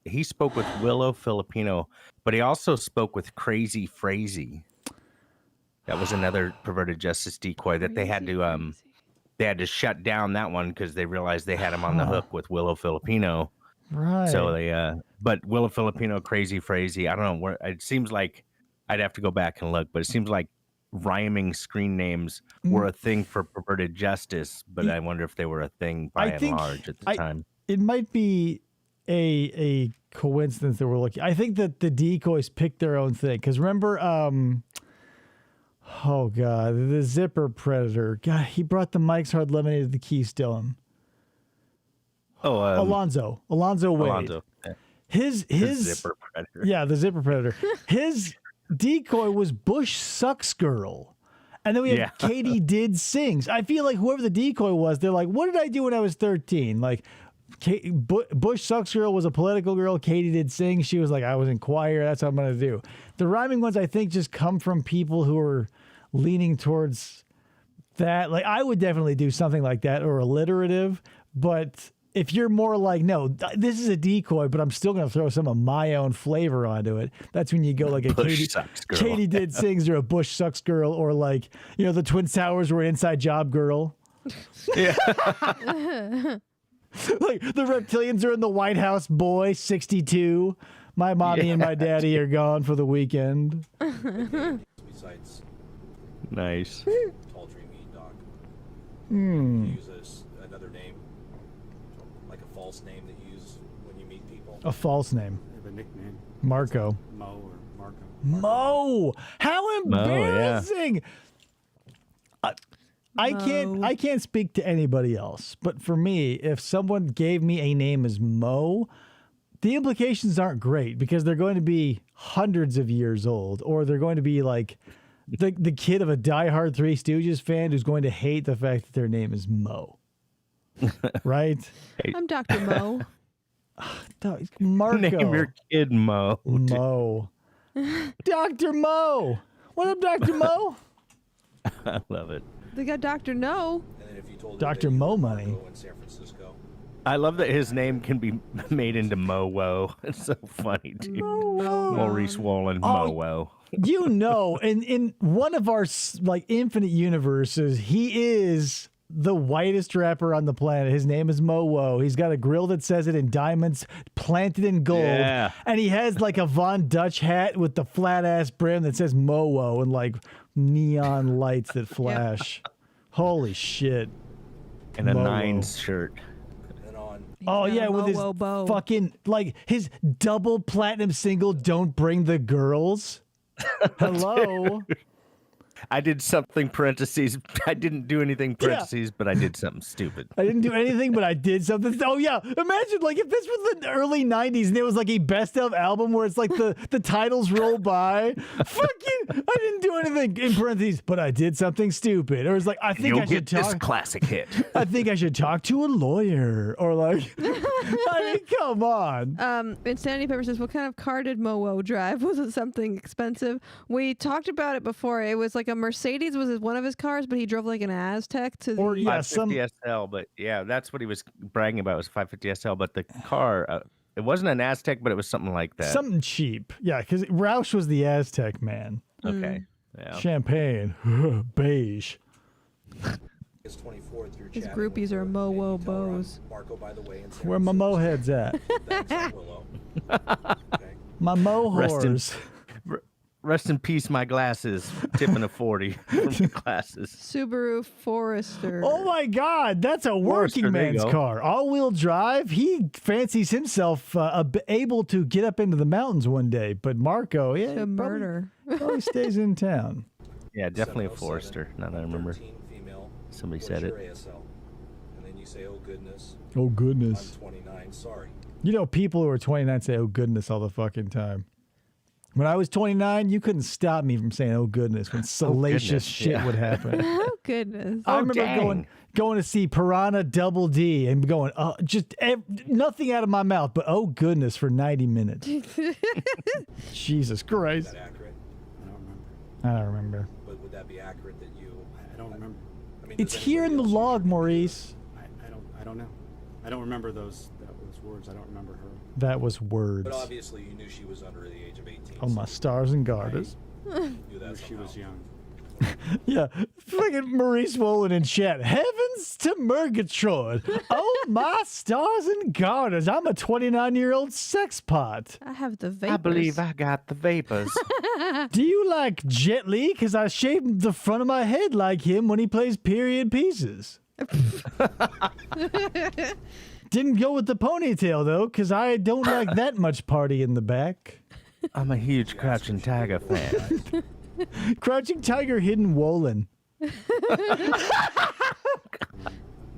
he spoke with Willow Filipino, but he also spoke with Crazy Frazee. That was another perverted justice decoy that they had to shut down that one because they realized they had him on the hook with Willow Filipino.
Right.
So but Willow Filipino, Crazy Frazee, I don't know where. It seems like I'd have to go back and look, but it seems like rhyming screen names were a thing for perverted justice, but I wonder if they were a thing by and large at the time.
It might be a coincidence that we're looking. I think that the decoys picked their own thing because remember, oh god, the Zipper Predator. God, he brought the Mike's Hard Lemonade to the Keystone.
Oh,
Alonzo Wade.
Alonzo. Yeah.
His
Zipper Predator.
Yeah, the Zipper Predator. His decoy was Bush Sucks Girl. And then we have Katie Did Sings. I feel like whoever the decoy was, they're like, what did I do when I was 13? Like, Bush Sucks Girl was a political girl. Katie Did Sing. She was like, I was in choir. That's what I'm going to do. The rhyming ones, I think, just come from people who are leaning towards that. Like, I would definitely do something like that or alliterative. But if you're more like, no, this is a decoy, but I'm still going to throw some of my own flavor onto it. That's when you go like a Katie Did Sings or a Bush Sucks Girl or like, you know, the Twin Towers were Inside Job Girl.
Yeah.
Like the reptilians are in the White House Boy 62. My mommy and my daddy are gone for the weekend.
Besides
nice.
Tall Dreamy Dog.
Hmm.
Use another name, like a false name that you use when you meet people.
A false name.
I have a nickname.
Marco.
Mo or Marco.
Mo. How embarrassing. I can't speak to anybody else, but for me, if someone gave me a name as Mo, the implications aren't great because they're going to be hundreds of years old, or they're going to be like the kid of a diehard Three Stooges fan who's going to hate the fact that their name is Mo. Right?
I'm Dr. Mo.
Marco.
Name your kid Mo.
Mo. Dr. Mo. What up, Dr. Mo?
I love it.
They got Dr. No.
And then if you told
Dr. Mo money.
in San Francisco.
I love that his name can be made into Mo-Wo. It's so funny, dude. Maurice Wolin, Mo-Wo.
You know, in one of our like infinite universes, he is the whitest rapper on the planet. His name is Mo-Wo. He's got a grill that says it in diamonds planted in gold.
Yeah.
And he has like a Von Dutch hat with the flat ass brim that says Mo-Wo and like neon lights that flash. Holy shit.
And a
Mo-Wo.
Nines shirt.
Oh
got
yeah,
a
with his
Mo-Wo bow.
fucking like his double platinum single "Don't Bring the Girls." Hello.
I did something parentheses. I didn't do anything parentheses, but I did something stupid.
I didn't do anything, but I did something. Oh yeah, imagine like if this was the early '90s and it was like a best of album where it's like the titles roll by. Fucking, I didn't do anything in parentheses, but I did something stupid. Or it's like I think
You'll
I should
get this
talk.
classic hit.
I think I should talk to a lawyer. Or like, I mean, come on.
Insanity Pepper says, what kind of car did Mo-Wo drive? Was it something expensive? We talked about it before. It was like a Mercedes was one of his cars, but he drove like an Aztec to the...
Or yeah,
550 SL, but yeah, that's what he was bragging about was 550 SL. But the car, it wasn't an Aztec, but it was something like that.
something cheap. Yeah, because Roush was the Aztec man.
Okay. Yeah.
Champagne, beige.
His 24th, you're
His
chatting
groupies
with
are
her,
Mo-Wo
and you tell her,
bows.
Marco, by the way, in San
Where my
Francisco.
mo heads at?
Thanks, Willow. Okay.
My mohors.
Rest in peace, my glasses. Tipping a 40 from the glasses.
Subaru Forester.
Oh my God, that's a working
Forester, there you
man's
go.
car. All-wheel drive. He fancies himself able to get up into the mountains one day. But Marco, yeah,
To murder.
probably stays in town.
Yeah, definitely a Forester. Now that I remember.
13 female.
Somebody
What's
said
your
it.
ASL? And then you say, oh goodness,
Oh goodness.
I'm 29, sorry.
You know, people who are 29 say "oh goodness" all the fucking time. When I was 29, you couldn't stop me from saying "oh goodness" when salacious
goodness,
shit
yeah.
would happen.
Oh, goodness.
I
Oh,
remember
dang.
going to see Piranha Double D and going, nothing out of my mouth, but oh goodness for 90 minutes. Jesus
Is
Christ.
that accurate?
I don't remember.
I don't remember.
But would that be accurate that you?
I don't remember.
I mean,
It's
does
here in the
anybody else
log,
use your
Maurice.
I don't know. I don't remember those words. I don't remember her.
That was
But
words.
obviously, you knew she was under the age of 18.
Oh, my stars and garters.
You knew
I knew
that
she was
somehow.
young.
Yeah, fucking Maurice Wolin in chat. Heavens to Murgatroyd. Oh, my stars and garters. I'm a 29-year-old sex pot.
I have the vapors.
I believe I got the vapors.
Do you like Jet Li? Because I shaved the front of my head like him when he plays period pieces. Didn't go with the ponytail, though, because I don't like that much party in the back.
I'm a huge Crouching Tiger fan.
Crouching Tiger, Hidden Wolin.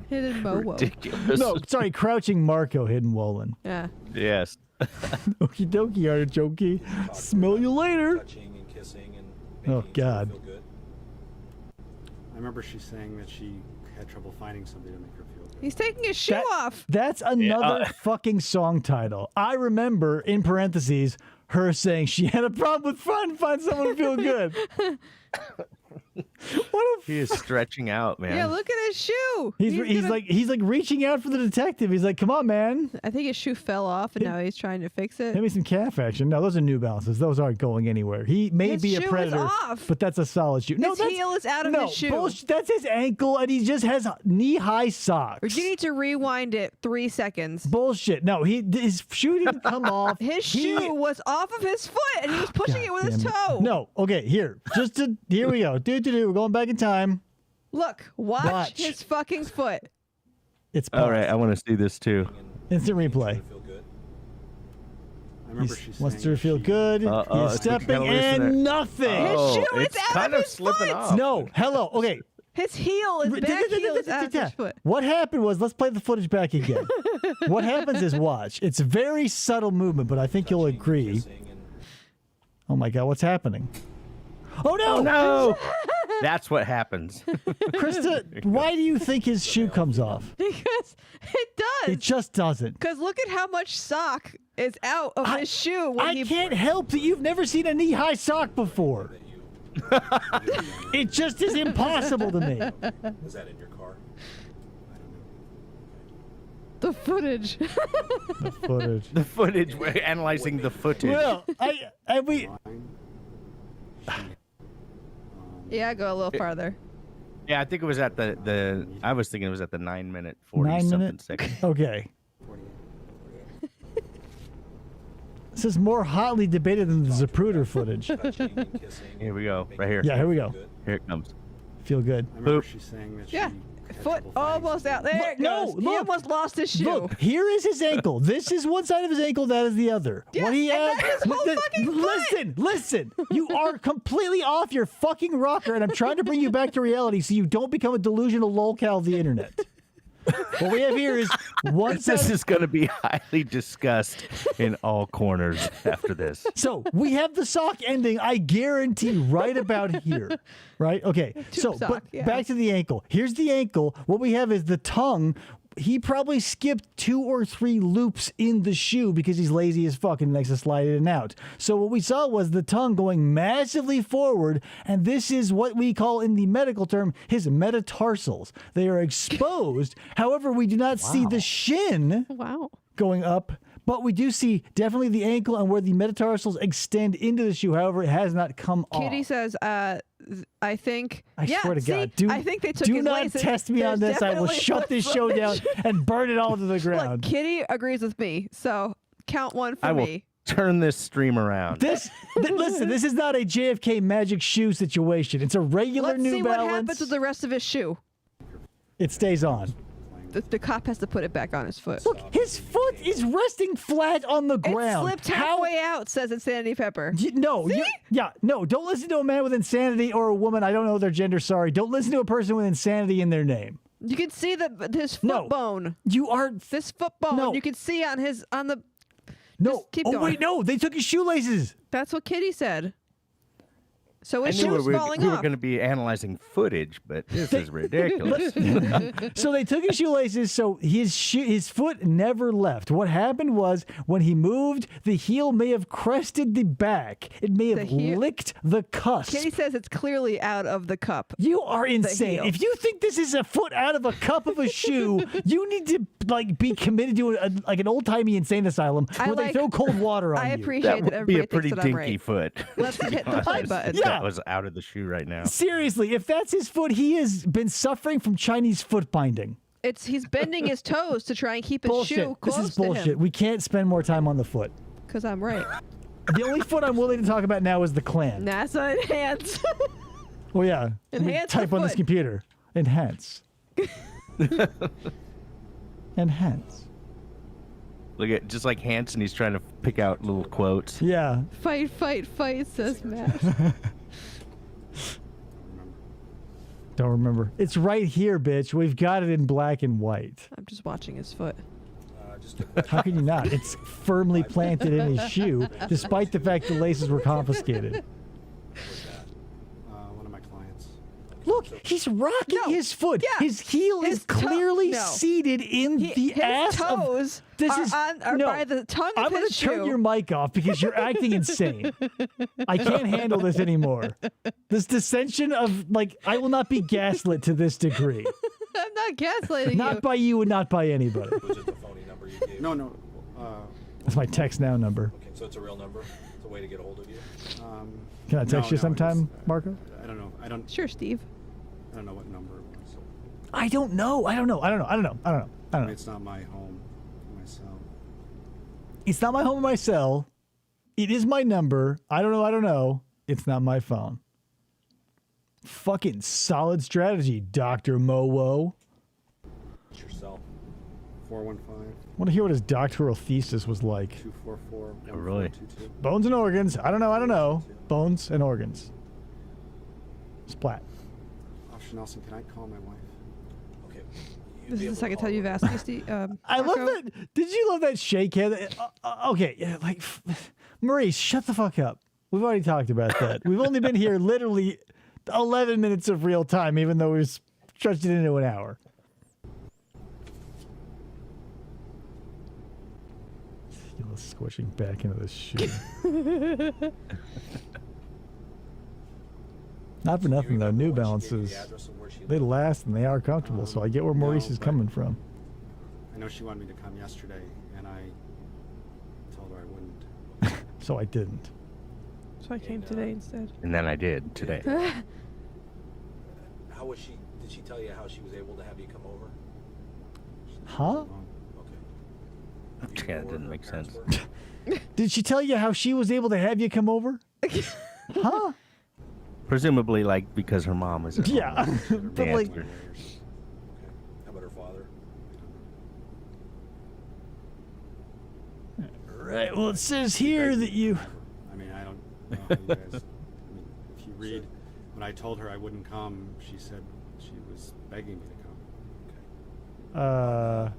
Hidden Bowo.
Ridiculous.
No, sorry, Crouching Marco, Hidden Wolin.
Yeah.
Yes.
Okie dokie, artichokey. Smell you later.
Touching and kissing and
Oh,
making each other
God.
feel good.
I remember she saying that she had trouble finding somebody to make her feel good.
He's taking his shoe off.
That's another fucking song title. I remember, in parentheses, her saying she had a problem with trying to find someone to feel good. What a
He is stretching out, man.
Yeah, look at his shoe.
he's like reaching out for the detective. He's like, "Come on, man,
I think his shoe fell off, and now he's trying to fix it.
give me some calf action." No, those are New Balances. Those aren't going anywhere. He may
His
be a
shoe is
predator,
off.
but that's a solid shoe. No,
His
that's,
heel is out of
no,
his shoe.
bullshit. That's his ankle, and he just has knee-high socks.
Or you need to rewind it 3 seconds.
Bullshit. No, his shoe didn't come off.
His shoe was off of his foot, and he was pushing it with his
Damn it.
toe.
No, okay, here we go. We're going back in time.
Look, watch his fucking foot.
It's
All
paused.
right, I want to see this too.
Instant
Making each
replay.
other feel good.
I remember
He
she
wants
saying
to
that
feel
she-
good.
It's
He's
looking
stepping
kinda loose in
and
there.
nothing.
His shoe is
it's
out of
kind of
his
slipping
foot.
off.
No, hello. Okay.
His heel, his back heel is out of his foot.
What happened was, let's play the footage back again. What happens is, watch. It's a very subtle movement, but I think you'll
Touching,
agree.
kissing, and
Oh my God, what's happening? Oh no!
Oh no! That's what happens.
Krista, why do you think his shoe comes off?
Because it does.
It just doesn't.
Because look at how much sock is out of his shoe when
I
he.
can't help that you've never seen a knee-high sock before. It just is impossible to me.
is that in your car?
The footage.
The footage.
The footage. We're analyzing the footage.
Well, we.
Yeah, go a little farther.
Yeah, I think it was at the. I was thinking it was at the 9-minute 40
9
something
minute?
second.
Okay. This is more hotly debated than the Zapruder footage.
Touching and kissing.
Here we go.
making
Right here.
each
Yeah,
other
here we
feel
go.
good.
Here it comes.
Feel good.
I remember
Boop.
she saying that
Yeah.
she had
Foot
trouble finding
almost out.
somebody.
There it
No,
goes. He
look.
almost lost his shoe.
Look, here is his ankle. This is one side of his ankle, that is the other.
Yeah,
what he
and
has,
that's his whole fucking foot.
listen. You are completely off your fucking rocker, and I'm trying to bring you back to reality so you don't become a delusional lolcow of the internet. What we have here is one side.
This is going to be highly discussed in all corners after this.
So we have the sock ending, I guarantee, right about here. Right? Okay. So,
sock,
but
yeah.
back to the ankle. Here's the ankle. What we have is the tongue. He probably skipped 2 or 3 loops in the shoe because he's lazy as fuck and likes to slide it in and out. So what we saw was the tongue going massively forward, and this is what we call in the medical term his metatarsals. They are exposed. However, we do not see the shin
Wow.
going up, but we do see definitely the ankle and where the metatarsals extend into the shoe. However, it has not come
Kitty
off.
says, I think.
I
yeah,
swear to
see,
God,
I think they took
do
his
not
laces.
test me on
There's
this. I will
definitely
shut this show down
footage.
and burn it all to the
Look,
ground.
Kitty agrees with me. So count one for
I will
me.
turn this stream around.
Listen, this is not a JFK magic shoe situation. It's a regular
Let's
New
see
Balance.
what happens with the rest of his shoe.
It stays on.
The cop has to put it back on his foot.
Look, his foot is resting flat on the
It
ground.
slipped halfway out, says Insanity Pepper.
No, don't listen to a man with insanity or a woman. I don't know their gender. Sorry, don't listen to a person with insanity in their name.
You can see his foot bone.
You are
This foot bone.
No.
You can see on the.
no.
Just keep
oh
going.
wait, no, they took his shoelaces.
That's what Kitty said. So his
I knew
shoe's falling
we were
off.
going to be analyzing footage, but this is ridiculous.
So they took his shoelaces, so his foot never left. What happened was when he moved, the heel may have crested the back. It may have licked the cusp.
Kitty says it's clearly out of the cup.
You are insane.
heel.
If you think this is a foot out of a cup of a shoe, you need to be committed to an old-timey insane asylum where they throw cold water on
I
you.
appreciate
That
that
would be a
everybody
pretty
thinks that I'm
dinky
right.
foot.
Let's hit the play button.
Yeah.
That was out of the shoe right now.
Seriously, if that's his foot, he has been suffering from Chinese foot binding.
He's bending his toes to try and keep his
Bullshit.
shoe close
This is bullshit.
to him.
We can't spend more time on the foot.
Because I'm right.
The only foot I'm willing to talk about now is the Klan.
NASA enhance.
Well, yeah. Let me
Enhance
type
the
on this
foot.
computer. Enhance. Enhance.
Look at just like Hanson, he's trying to pick out little quotes.
Yeah.
Fight, fight, fight, says Matt.
Don't remember. It's right here, bitch. We've got it in black and white.
I'm just watching his foot.
Just a question.
How can you not? It's firmly planted in his shoe, despite the fact the laces were confiscated.
One of my clients.
Look, he's rocking
No.
his foot.
Yeah.
His heel is
His toe-
clearly
no.
seated in the
His
ass
toes
of. This
are,
is
are
no.
by the tongue of
I'm gonna
his
turn
shoe.
your mic off because you're acting insane. I can't handle this anymore. This dissension of I will not be gaslit to this degree.
I'm not gaslighting
Not
you.
by you and not by anybody.
Was it the phony number you gave?
No.
That's my text now number.
Okay, so it's a real number. It's a way to get a hold of you.
Can I text you sometime, Marco?
I don't know. I don't
Sure, Steve.
know what number it was.
I don't know. I don't know.
It's not my home, my cell.
It's not my home or my cell. It is my number. I don't know. It's not my phone. Fucking solid strategy, Dr. Mowo.
It's your cell.
415
Want to hear what his doctoral thesis was like?
244
Oh, really?
1422.
Bones and organs. I don't know. Bones and organs. Splat.
Officer Nelson, can I call my wife?
Okay.
This is the second time you've asked me, Steve.
I love
Marco.
that. Did you love that shake head? Okay, yeah, Maurice, shut the fuck up. We've already talked about that. We've only been here literally 11 minutes of real time, even though we've stretched it into an hour. Squishing back into this shoe. Not for nothing though. New Balances, they last and they are comfortable. So I get where Maurice
No,
is
but-
coming from.
I know she wanted me to come yesterday, and I told her I wouldn't.
So I didn't.
So I came today instead.
And then I did today.
How was she? Did she tell you how she was able to have you come over?
Huh?
Okay.
Yeah, it didn't make sense.
Did she tell you how she was able to have you come over? Huh?
Presumably, because her mom was.
Yeah. But
The
like,
answer.
Okay. How about her father?
right. Well, it says here that you.
I mean, I don't know how you guys. I mean, if you read, when I told her I wouldn't come, she said she was begging me to come.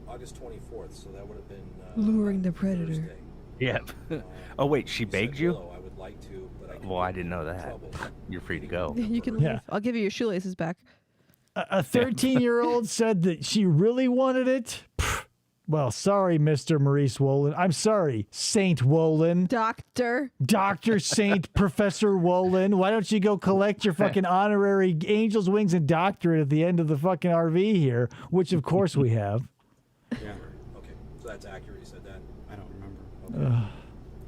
August 24th, so that would have been
Luring the predator.
Thursday.
Yep. Oh wait, she
said,
begged you?
"Willow, I would like to, but I can
Well, I
get
didn't know
in
that.
trouble."
You're free to go.
You can leave.
Yeah.
I'll give you your shoelaces back.
A 13-year-old said that she really wanted it. Pfft. Well, sorry, Mr. Maurice Wolin. I'm sorry, Saint Wolin.
Doctor.
Dr. Saint Professor Wolin. Why don't you go collect your fucking honorary angel's wings and doctorate at the end of the fucking RV here, which of course we have.
Yeah,
Okay, so that's accurate. You said that.
I don't remember.
Okay.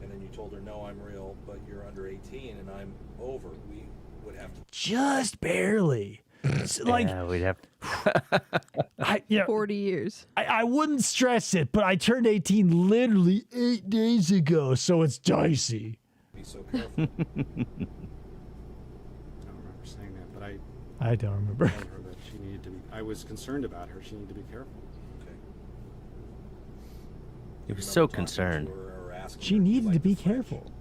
And then you told her, "No, I'm real, but you're under 18 and I'm over. We would have to."
Just barely. Like,
Yeah, we'd have.
40 years.
I wouldn't stress it, but I turned 18 literally 8 days ago, so it's dicey.
Be so careful.
I don't remember saying that, but
I don't remember.
told her that she needed to be. I was concerned about her. She needed to be careful.
Okay.
He was
Remember
so
talking to
concerned.
her or asking
She
her if she
needed to
liked
be
the French?
careful.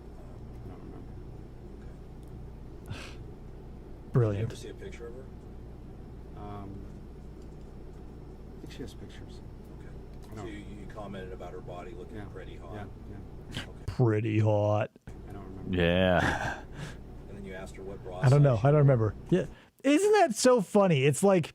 I don't remember.
Did you
Brilliant.
ever see a picture of her?
I think she has pictures.
Okay.
No.
So you commented about her body looking
Yeah.
pretty hot.
Yeah. Yeah.
Okay.
Pretty hot.
I don't remember.
Yeah.
And then you asked her what bra
I don't know.
size
I
she
don't
wore.
remember. Yeah. Isn't that so funny? It's like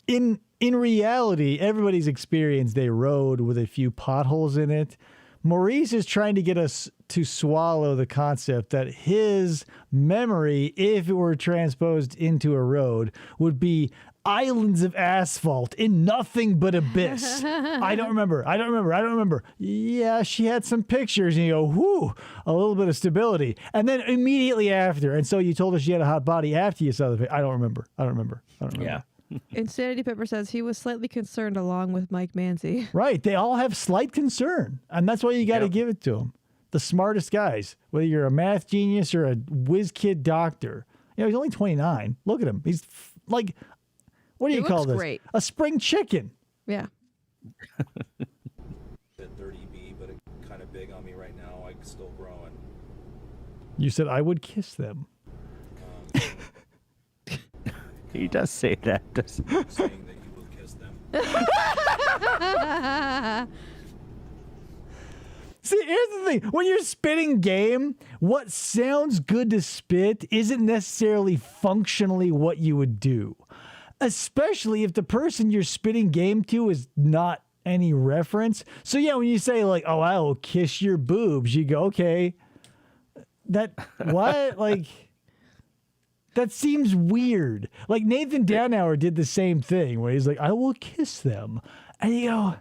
in reality, everybody's experienced a road with a few potholes in it. Maurice is trying to get us to swallow the concept that his memory, if it were transposed into a road, would be islands of asphalt in nothing but abyss. I don't remember. Yeah, she had some pictures and you go, whoo, a little bit of stability. And then immediately after, and so you told us she had a hot body after you saw the picture. I don't remember.
Yeah.
Insanity Pepper says he was slightly concerned along with Mike Manzi.
Right. They all have slight concern. And that's why you got to
Yep.
give it to them. The smartest guys, whether you're a math genius or a whiz kid doctor. You know, he's only 29. Look at him. He's like, what do
He
you call
looks
this?
great.
A spring chicken.
Yeah.
Bit 30B, but it kind of big on me right now. I'm still growing.
You said I would kiss them.
He does say that, doesn't he?
Saying that you will kiss them.
See, here's the thing. When you're spitting game, what sounds good to spit isn't necessarily functionally what you would do. Especially if the person you're spitting game to is not any reference. So yeah, when you say like, oh, I will kiss your boobs, you go, okay. That, what? Like, that seems weird. Like Nathan Downhour did the same thing where he's like, I will kiss them. And you go,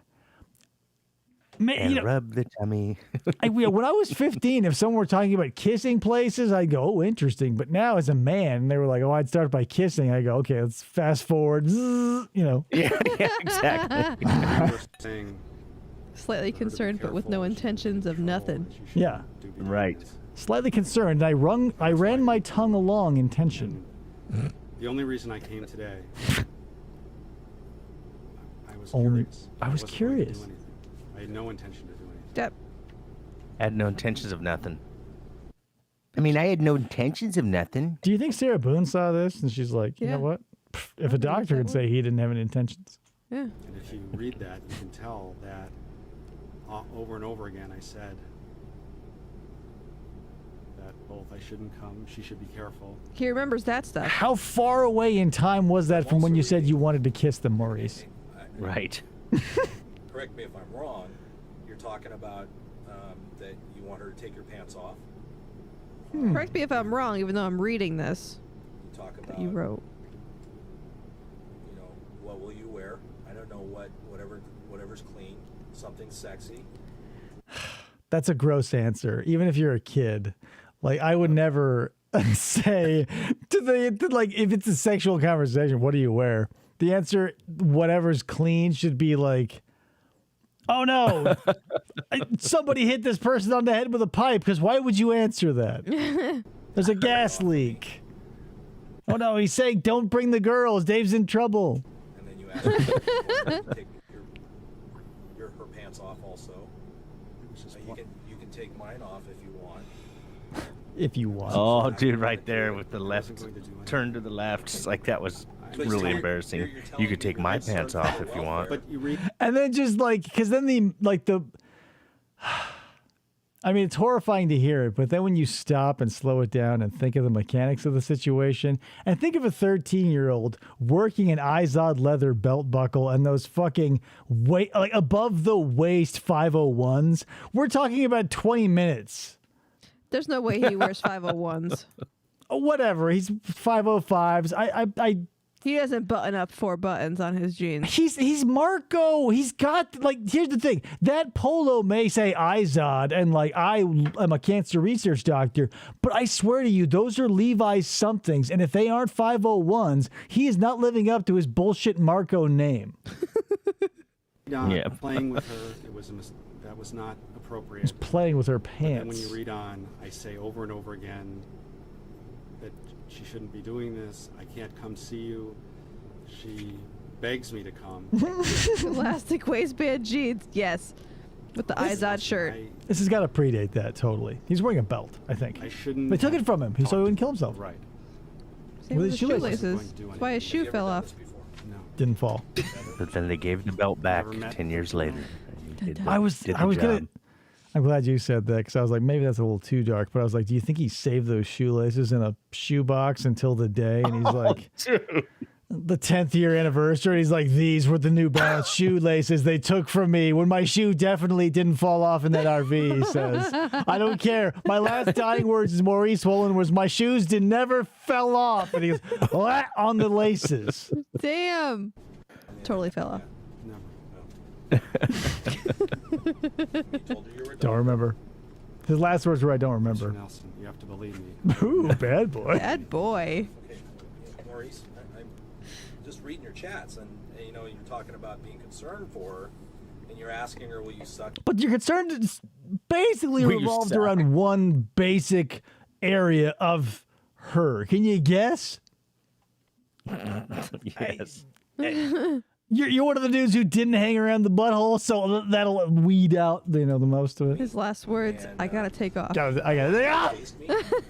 man,
And
you know,
rub the tummy.
when I was 15, if someone were talking about kissing places, I'd go, oh, interesting. But now as a man, they were like, oh, I'd start by kissing. I go, okay, let's fast forward. Zzz, you know.
Yeah, exactly.
You were saying
Slightly
for her to be
concerned, but with no
careful, she
intentions of
control,
nothing.
and she shouldn't
Yeah.
do be
Right.
doing this.
Slightly concerned, I ran my tongue along in tension.
The only reason I came today, I was
Only-
curious.
I was
wasn't going to
curious.
do anything. I had no intention to do anything.
Yep.
I had no intentions of nothing. I mean, I had no intentions of nothing.
Do you think Sarah Boone saw this and she's like, you
Yeah.
know what? Pff, if a
think
doctor
that
could say he didn't have any intentions.
Yeah.
And if you read that, you can tell that over and over again I said that both I shouldn't come, she should be careful.
He remembers that stuff.
How far away in time was that from when you said you wanted to kiss them, Maurice?
Right.
Correct me if I'm wrong. You're talking about that you want her to take your pants off.
Correct me if I'm wrong, even though I'm reading this
You talk
that
about
you wrote.
you know, what will you wear? I don't know whatever's clean, something sexy.
That's a gross answer, even if you're a kid. Like, I would never say to like, if it's a sexual conversation, what do you wear? The answer, whatever's clean, should be like, oh no, somebody hit this person on the head with a pipe, because why would you answer that? There's a gas leak. Oh no, he's saying don't bring the girls, Dave's in trouble.
And then you ask her to take her pants off also.
It was just
You can take mine off if you want.
If you want.
Oh, dude, right there with the
I
left
wasn't going to do anything.
turn to the left. It's like that was
But
really
you're-
embarrassing.
you're telling
You could
me
take
that
my
I served
pants off
for
if you want.
But you read
And then just like, because then I mean, it's horrifying to hear it, but then when you stop and slow it down and think of the mechanics of the situation, and think of a 13-year-old working an Izod leather belt buckle and those fucking like above the waist 501s, we're talking about 20 minutes.
There's no way he wears 501s.
Whatever, he's 505s. I
He doesn't button up 4 buttons on his jeans.
He's Marco. He's got, like, here's the thing. That polo may say Izod and, like, I am a cancer research doctor, but I swear to you, those are Levi's somethings. And if they aren't 501s, he is not living up to his bullshit Marco name.
Yeah.
Playing with her, that was not appropriate.
He's playing with her
But then when
pants.
you read on, I say over and over again that she shouldn't be doing this. I can't come see you. She begs me to come.
Elastic waistband jeans, yes. With the Izod shirt.
This has got to predate that, totally. He's wearing a belt, I think.
I shouldn't.
They took it from him, so he
talked
wouldn't
to
kill
her.
himself.
Right.
Same
With
with
his
his
shoelaces.
shoelaces. That's why his shoe fell off.
No.
Didn't fall.
But then they gave the belt back
Never met
10 years later. He did the-
I was
did the
gonna.
job.
I'm glad you said that because I was like, maybe that's a little too dark. But I was like, do you think he saved those shoelaces in a shoebox until the day? And he's like, the 10th year anniversary. He's like, these were the New Balance shoelaces they took from me when my shoe definitely didn't fall off in that RV. He says, I don't care. My last dying words as Maurice Wolin was, my shoes never fell off. And he goes, "What?" on the laces.
Damn. Totally fell off.
Never.
Don't remember. His last words were, I don't
Mr.
remember.
Nelson, you have to believe me.
Ooh, bad boy.
Bad boy.
Okay, Maurice, I'm just reading your chats, and you know, you're talking about being concerned for her, and you're asking her, will you suck?
But your concern is basically
Will you
revolved
suck?
around one basic area of her. Can you guess?
Yes.
You're one of the dudes who didn't hang around the butthole, so that'll weed out, the most of it.
His last words,
And,
I gotta take off.
I got
Taste me?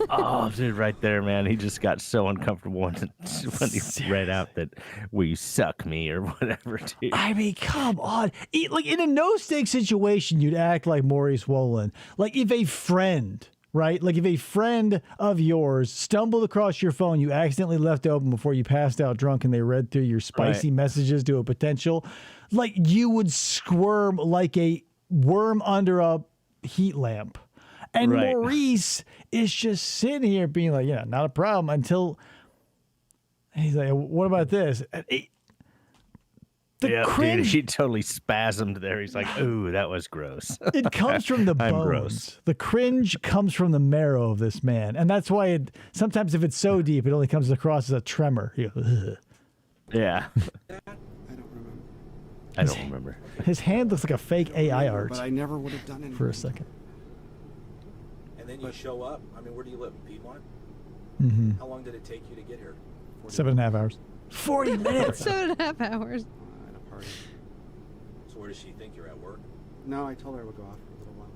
Oh, dude, right there, man. He just got so uncomfortable when he read out that "will you suck me" or whatever, dude.
I mean, come on. Like, in a no-stake situation, you'd act like Maurice Wolin. Like, if a friend, right? Like, if a friend of yours stumbled across your phone, you accidentally left it open before you passed out drunk and they read through your spicy messages to a potential, like, you would squirm like a worm under a heat lamp. And
Right.
Maurice is just sitting here being like, yeah, not a problem, until he's like, what about this? And the
Yeah,
cringe,
dude, he totally spasmed there. He's like, "Ooh, that was gross."
it comes from the
I'm
bones.
gross.
The cringe comes from the marrow of this man. And that's why sometimes if it's so deep, it only comes across as a tremor. You go, "Ugh."
Yeah,
I don't remember.
I don't remember.
His hand looks like a fake AI art
But I never would have done anything.
for a second.
And then you show up. I mean, where do you live? In Piedmont?
Mm-hmm.
How long did it take you to get here?
7.5 hours. 40 minutes.
7.5 hours.
At a party.
So where does she think you're at work?
No, I told her I would go off for a little while.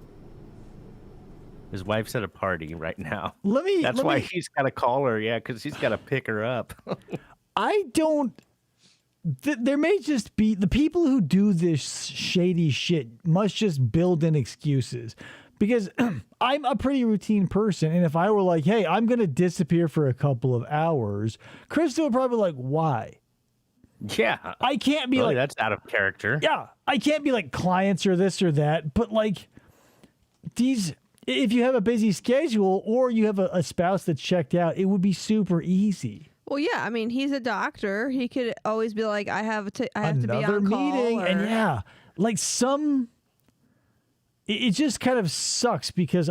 His wife's at a party right now. That's
Let
why
me-
he's got to call her. Yeah, because he's got to pick her up.
I don't. There may just be the people who do this shady shit must just build in excuses, because I'm a pretty routine person, and if I were like, "Hey, I'm gonna disappear for a couple of hours," Krista would probably be like, "Why?"
Yeah,
I can't be
really,
like,
that's out of character.
yeah, I can't be like clients or this or that, but like these. If you have a busy schedule or you have a spouse that's checked out, it would be super easy.
Well, yeah. I mean, he's a doctor. He could always be like, I have to be
Another
on call.
meeting, and
or-
yeah, like it just kind of sucks because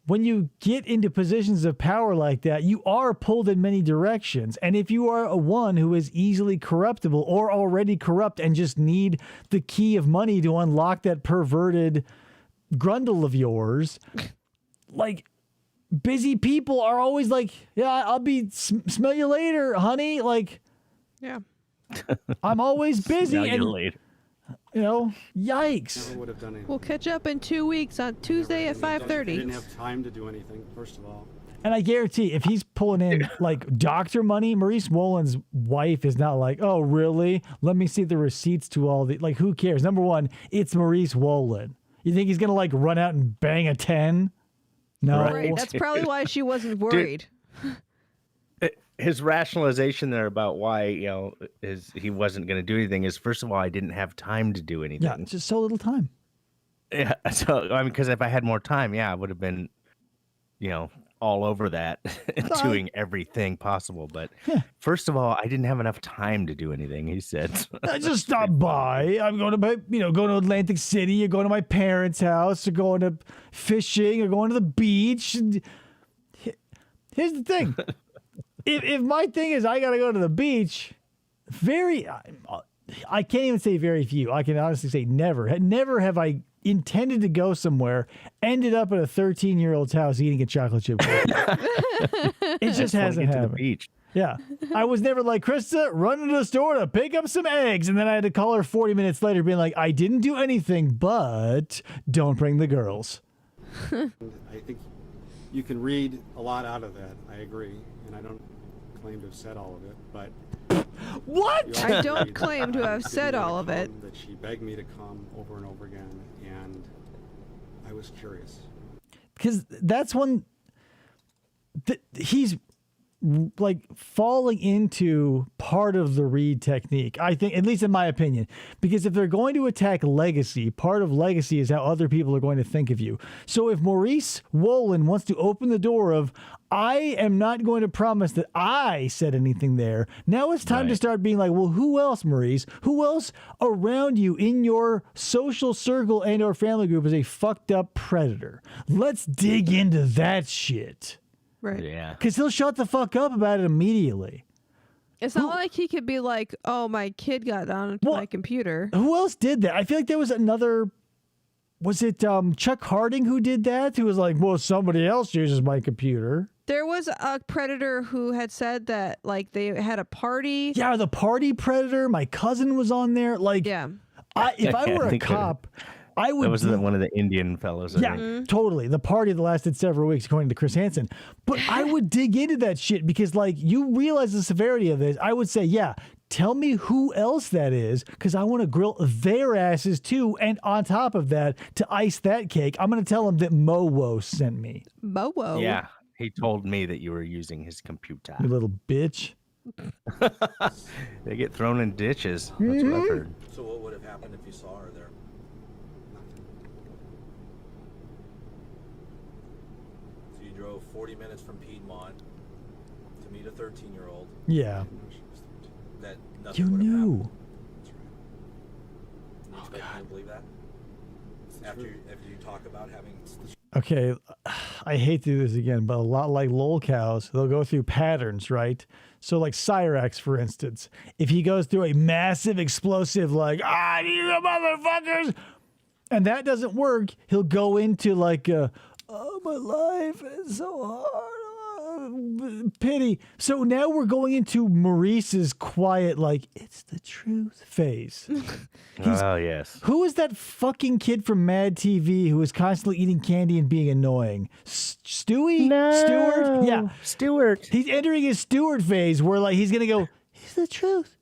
when you get into positions of power like that, you are pulled in many directions. And if you are a one who is easily corruptible or already corrupt and just need the key of money to unlock that perverted grundle of yours, like, busy people are always like, yeah, I'll be smell you later, honey. Like,
Yeah.
I'm always busy.
Now
And,
you're late.
yikes.
Never would have done anything.
We'll catch up in 2 weeks on Tuesday at
I didn't
5:30.
have time to do anything, first of all.
And I guarantee if he's pulling in like doctor money, Maurice Wolin's wife is not like, oh, really? Let me see the receipts to all the, like, who cares? Number one, it's Maurice Wolin. You think he's going to like run out and bang a 10? No.
Right. That's probably why she wasn't worried.
His rationalization there about why he wasn't going to do anything is, first of all, I didn't have time to do anything.
Yeah, it's just so little time.
Yeah, so I mean, because if I had more time, yeah, I would have been, all over that, doing everything possible. But first of all, I didn't have enough time to do anything. He said,
I just stopped by. I'm going to going to Atlantic City, or going to my parents' house, or going to fishing, or going to the beach. And here's the thing: if my thing is I got to go to the beach, I can't even say very few. I can honestly say never. Never have I intended to go somewhere, ended up at a 13-year-old's house eating a chocolate chip cookie. It just hasn't happened.
To the beach.
Yeah. I was never like, Krista, run into the store to pick up some eggs. And then I had to call her 40 minutes later being like, I didn't do anything, but don't bring the girls.
I think you can read a lot out of that. I agree. And I don't claim to have said all of it, but...
What?
I don't claim to have said all of it.
That she begged me to come over and over again, and I was curious.
Because that's when he's like falling into part of the Reed technique, I think, at least in my opinion. Because if they're going to attack legacy, part of legacy is how other people are going to think of you. So if Maurice Wolin wants to open the door of, I am not going to promise that I said anything there, now it's time to start being like, well, who else, Maurice? Who else around you in your social circle and or family group is a fucked up predator? Let's dig into that shit.
Right.
Yeah.
Because he'll shut the fuck up about it immediately.
It's not like he could be like, oh, my kid got onto my computer.
Who else did that? I feel like there was another... Was it Chuck Harding who did that? Who was like, well, somebody else uses my computer.
There was a predator who had said that, like, they had a party.
Yeah, the party predator. My cousin was on there. Like,
yeah.
If I were a cop... I would.
That was one of the Indian fellows.
Yeah, totally. The party that lasted several weeks, according to Chris Hansen. But I would dig into that shit because, like, you realize the severity of this. I would say, yeah, tell me who else that is because I want to grill their asses too. And on top of that, to ice that cake, I'm going to tell them that Mowo sent me.
Mowo?
Yeah, he told me that you were using his computer.
You little bitch.
They get thrown in ditches. That's what I've heard.
So what would have happened if you saw her there? So you drove 40 minutes from Piedmont to meet a 13-year-old.
Yeah.
That nothing
You
would have
knew.
happened. You expect me to believe that? After you talk about having...
Okay, I hate to do this again, but a lot like lol cows, they'll go through patterns, right? So like Cyrax, for instance, if he goes through a massive explosive like, you motherfuckers, and that doesn't work, he'll go into like, oh, my life is so hard. Pity. So now we're going into Maurice's quiet, like, it's the truth phase.
Oh, yes.
Who is that fucking kid from Mad TV who is constantly eating candy and being annoying? Stewie?
No.
Stewart? Yeah.
Stewart.
He's entering his Stewart phase where, like, he's going to go, it's the truth.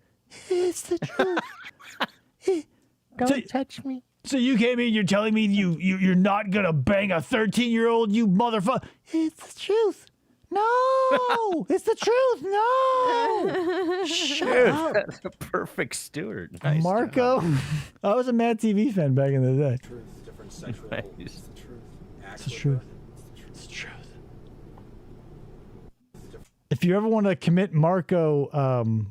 It's the truth.
Don't touch me.
So you came in, you're telling me you're not going to bang a 13-year-old, you motherfucker. It's the truth. No, it's the truth. No, shut up.
That's a perfect Stewart. Nice
Marco,
job.
I was a Mad TV fan back in the day.
Truth, different sexual...
Nice.
It's the truth.
It's the truth. It's the truth. If you ever want to commit Marco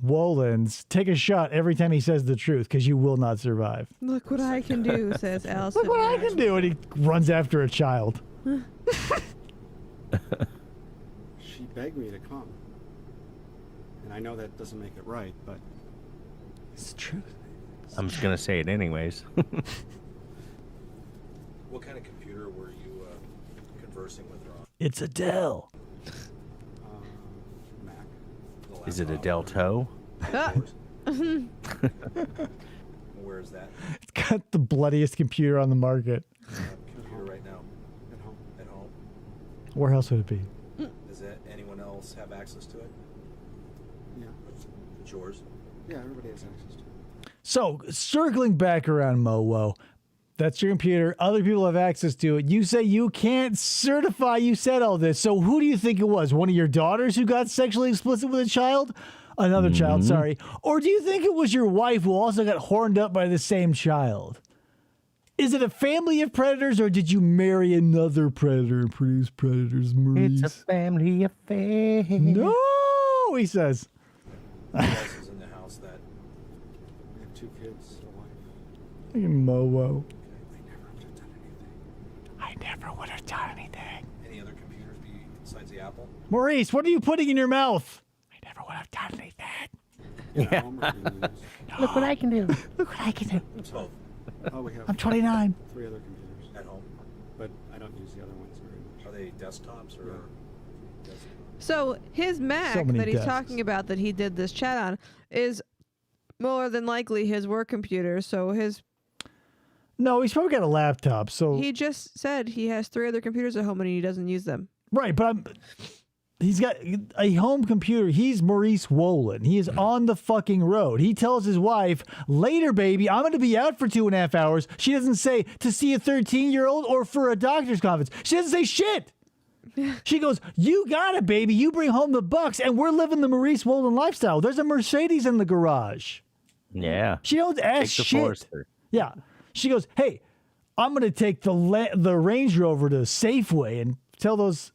Wolins, take a shot every time he says the truth because you will not survive.
Look what I can do, says Allison.
Look what I can do, and he runs after a child.
She begged me to come. And I know that doesn't make it right, but...
It's the truth.
I'm just going to say it anyways.
What kind of computer were you conversing with her on?
It's Adele.
Mac.
The
Is it a
laptop
Delto?
Ah.
or- Where is that?
It's got the bloodiest computer on the market.
Computer right now
At home.
at home.
Where else would it be?
Does anyone else have access to it?
Yeah.
It's yours.
Yeah, everybody has access to it.
So, circling back around Mowo, that's your computer. Other people have access to it. You say you can't certify you said all this. So, who do you think it was? One of your daughters who got sexually explicit with a child? Another child, sorry. Or do you think it was your wife who also got horned up by the same child? Is it a family of predators, or did you marry another predator and produce predators, Maurice?
It's a family affair.
No, he says.
Who else is in the house that?
We have 2 kids, a wife.
Fucking Mowo.
I never would have done anything.
Any other computers besides the Apple?
Maurice, what are you putting in your mouth?
I never would have done anything.
Yeah.
Home are being used.
Look what I can do.
Look what I can do.
12
Oh, we have
I'm 29.
3 other computers,
at home.
but I don't use the other ones very much.
Are they desktops or?
Yeah.
So his Mac
So many
that he's
desks.
talking about that he did this chat on is more than likely his work computer. So
No, he's probably got a laptop. So
he just said he has 3 other computers at home and he doesn't use them.
right, but he's got a home computer. He's Maurice Wolin. He is on the fucking road. He tells his wife, later, baby, I'm going to be out for 2.5 hours. She doesn't say to see a 13-year-old or for a doctor's conference. She doesn't say shit. She goes, you got it, baby. You bring home the bucks, and we're living the Maurice Wolin lifestyle. There's a Mercedes in the garage.
Yeah.
She don't ask
Take the
shit.
Forester.
Yeah. She goes, hey, I'm going to take the Range Rover to Safeway and tell those,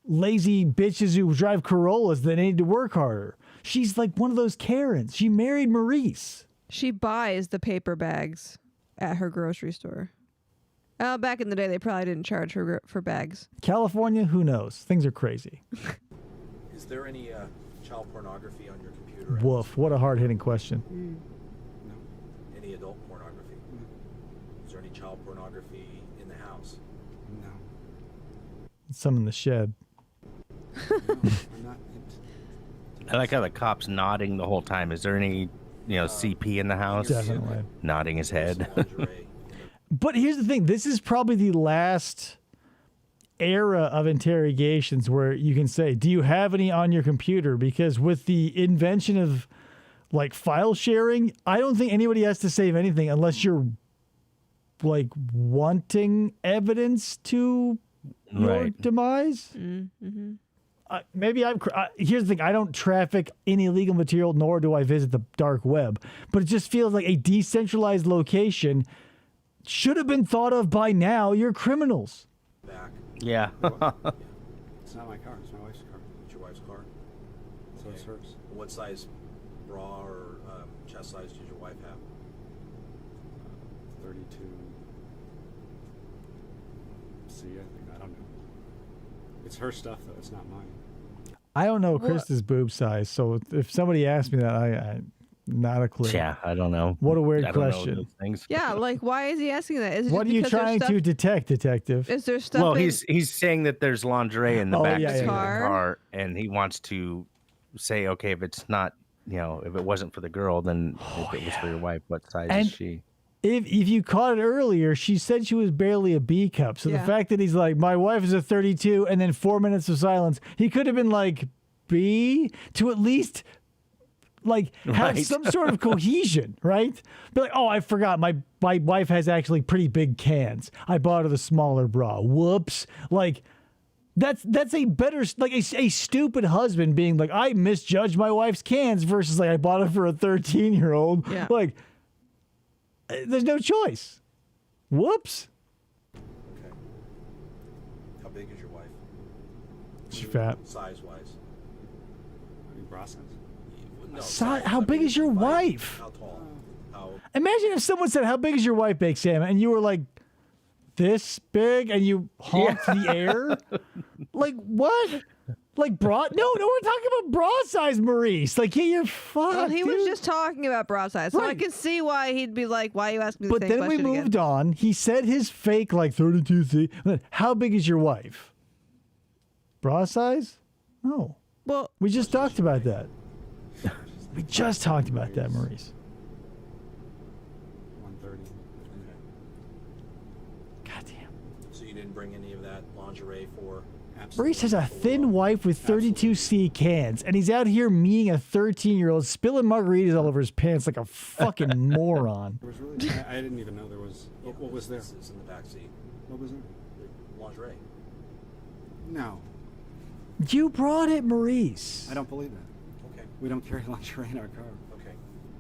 lazy bitches who drive Corollas that they need to work harder. She's like one of those Karens. She married Maurice.
She buys the paper bags at her grocery store. Back in the day, they probably didn't charge her for bags.
California, who knows? Things are crazy.
Is there any child pornography on your computer?
Woof. What a hard-hitting question.
No.
Any adult pornography? Is there any child pornography in the house?
No.
Some in the shed.
No, I'm not.
I like how the cop's nodding the whole time. Is there any, CP in the house?
Definitely.
Nodding his head.
Lingerie.
But here's the thing. This is probably the last era of interrogations where you can say, do you have any on your computer? Because with the invention of like file sharing, I don't think anybody has to save anything unless you're like wanting evidence to your
Right.
demise.
Mm-hmm.
Maybe here's the thing. I don't traffic any illegal material, nor do I visit the dark web. But it just feels like a decentralized location should have been thought of by now. You're criminals.
Back.
Yeah.
It's not my car. It's my wife's car.
It's your wife's car.
So it's hers.
What size bra or chest size does your wife have?
32. C, I think. I don't know. It's her stuff, though. It's not mine.
I don't know
What?
Krista's boob size, so if somebody asked me that, I not a clue.
Yeah, I don't know.
What a weird
I don't know
question.
those things.
Yeah, like why is he asking that? Is it
What are
just
you
because there's
trying
stuff-
to detect, detective?
Is there stuff?
Well,
in-
he's saying that there's lingerie in the
Oh,
back
yeah,
seat
yeah,
of
yeah.
the car, and he wants to say, okay, if it's not, if it wasn't for the girl, then if it was for your wife, what size
And-
is she?
If you caught it earlier, she said she was barely a B cup. So the
Yeah.
fact that he's like, my wife is a 32, and then 4 minutes of silence, he could have been like B to at least like have
Right.
some sort of cohesion, right? Be like, oh, I forgot my wife has actually pretty big cans. I bought her the smaller bra. Whoops. Like that's a better like a stupid husband being like, I misjudged my wife's cans versus like I bought it for a 13-year-old.
Yeah.
Like there's no choice. Whoops.
Okay. How big is your wife?
She's fat.
Size wise?
I mean, bra size.
No,
How big is your wife?
How tall? How?
Imagine if someone said, how big is your wife, Bake Sam? And you were like, this big? And you honked the air? Like, what? Like, bra? No, we're talking about bra size, Maurice. Like, yeah, you're fucked,
Well, he was
dude.
just talking about bra size, so I
Right.
can see why he'd be like, "Why are you asking me the
But
same
then we
question
moved
again?"
on. He said his fake, like, 32C. And then, how big is your wife? Bra size? No.
Well,
We just talked about that. We just talked about that, Maurice.
130.
Goddamn.
So you didn't bring any of that lingerie for?
Maurice has a thin wife with 32C cans, and he's out here meeting a 13-year-old, spilling margaritas all over his pants like a fucking moron.
There was really. I didn't even know there was. What was there?
This is in the back seat.
What was there?
Lingerie.
No,
You brought it, Maurice.
I don't believe that.
Okay.
We don't carry lingerie in our car.
Okay.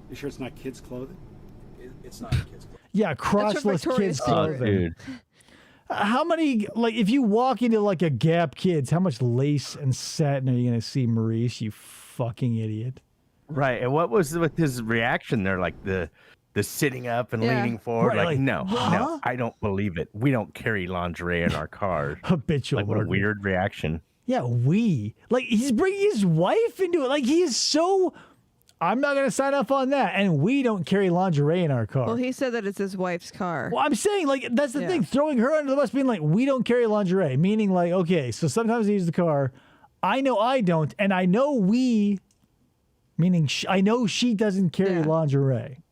You sure it's not kids' clothing?
It's not kids' clothes.
Yeah, crotchless kids clothing. How many, like, if you walk into like a Gap Kids, how much lace and satin are you going to see, Maurice? You fucking idiot.
Right. And what was with his reaction there? Like the sitting up and leaning forward.
Right,
like,
like,
no,
huh?
I don't believe it. We don't carry lingerie in our cars.
Habitual.
Like, what a weird reaction.
Yeah, like, he's bringing his wife into it. Like, he is so, I'm not going to sign up on that. And we don't carry lingerie in our car.
Well, he said that it's his wife's car.
Well, I'm saying, like, that's the thing. Throwing her under the bus, being like, we don't carry lingerie. Meaning, like, okay, so sometimes I use the car. I know I don't. And I know meaning I know she doesn't carry lingerie.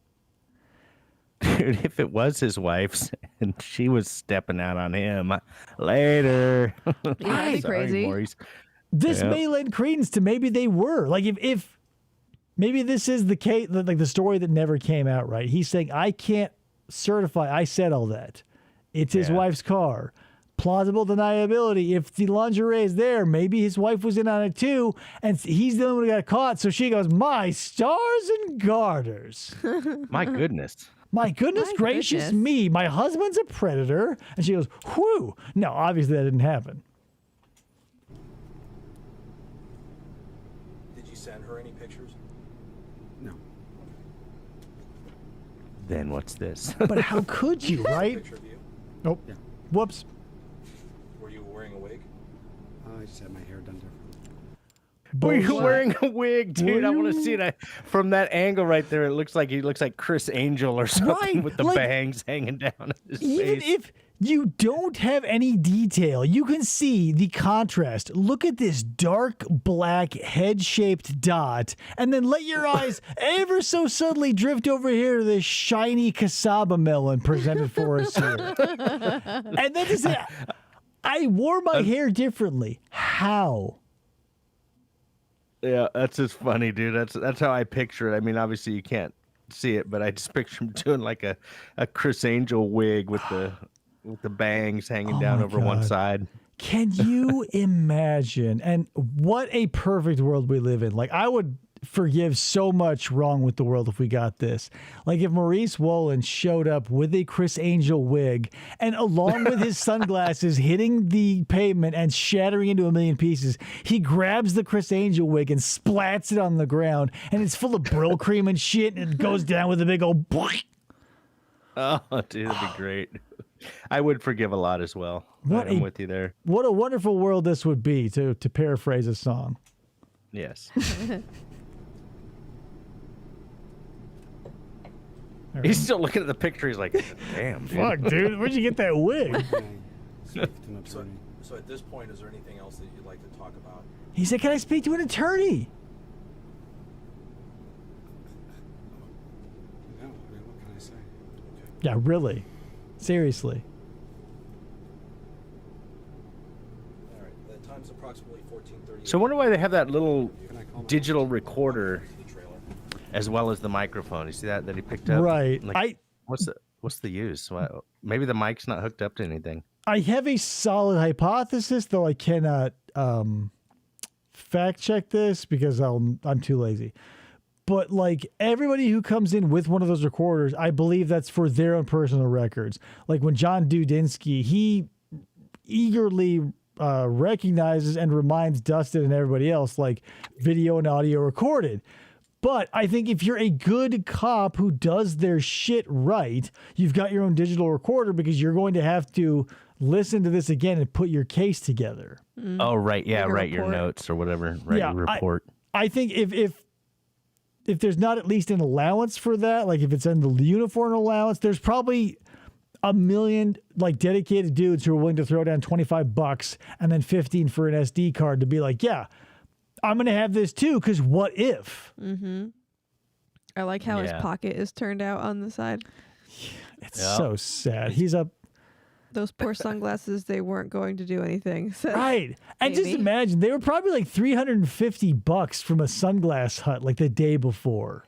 Dude, if it was his wife's and she was stepping out on him later.
Yeah, that'd be crazy.
Maurice.
This may lend credence to maybe they were. Like, if maybe this is the case, like the story that never came out right. He's saying, I can't certify I said all that. It's his wife's car. Plausible deniability. If the lingerie is there, maybe his wife was in on it too, and he's the only one who got caught. So she goes, my stars and garters.
My goodness.
My goodness gracious me. My husband's a predator. And she goes, whew. No, obviously that didn't happen.
Did you send her any pictures?
No.
Then what's this?
But how could you, right?
Picture of you?
Nope.
Yeah.
Whoops.
Were you wearing a wig?
I just had my hair done different.
Were you wearing a wig, dude? I want to see it from that angle right there. It looks like he looks like Chris Angel or something with the bangs hanging down his
even
face.
If you don't have any detail, you can see the contrast. Look at this dark black head-shaped dot, and then let your eyes ever so subtly drift over here to this shiny cassava melon presented for us here. And then to say, I wore my hair differently. How?
Yeah, that's just funny, dude. That's how I picture it. I mean, obviously you can't see it, but I just picture him doing like a Chris Angel wig with the bangs hanging down over one side.
Can you imagine? And what a perfect world we live in. Like, I would forgive so much wrong with the world if we got this. Like, if Maurice Wolin showed up with a Chris Angel wig and along with his sunglasses hitting the pavement and shattering into a million pieces, he grabs the Chris Angel wig and splats it on the ground, and it's full of Brill cream and shit, and it goes down with a big old boing.
Oh, dude, that'd be great. I would forgive a lot as well. I'm with you there.
What a wonderful world this would be, to paraphrase a song.
Yes. He's still looking at the picture. He's like, damn, dude.
Fuck, dude. Where'd you get that wig?
So at this point, is there anything else that you'd like to talk about?
He said, can I speak to an attorney?
No, I mean, what can I say?
Yeah, really. Seriously.
All right, the time's approximately 14:30.
So I wonder why they have that little
Can I call my
digital recorder
the trailer.
as well as the microphone. You see that he picked up?
Right.
Like, what's the use? Maybe the mic's not hooked up to anything.
I have a solid hypothesis, though I cannot fact check this because I'm too lazy. But like, everybody who comes in with one of those recorders, I believe that's for their own personal records. Like when John Dudinsky, he eagerly recognizes and reminds Dustin and everybody else, like, video and audio recorded. But I think if you're a good cop who does their shit right, you've got your own digital recorder because you're going to have to listen to this again and put your case together.
Oh, right. Yeah,
Like a
write your
report.
notes or whatever. Write your report.
I think if there's not at least an allowance for that, like if it's in the uniform allowance, there's probably a million like dedicated dudes who are willing to throw down $25 and then 15 for an SD card to be like, yeah, I'm going to have this too. Cause what if?
Mm-hmm. I like how his pocket is turned out on the side.
It's so sad. He's up.
Those poor sunglasses, they weren't going to do anything. So.
Right. And just
Maybe.
imagine, they were probably like $350 from a sunglass hut like the day before.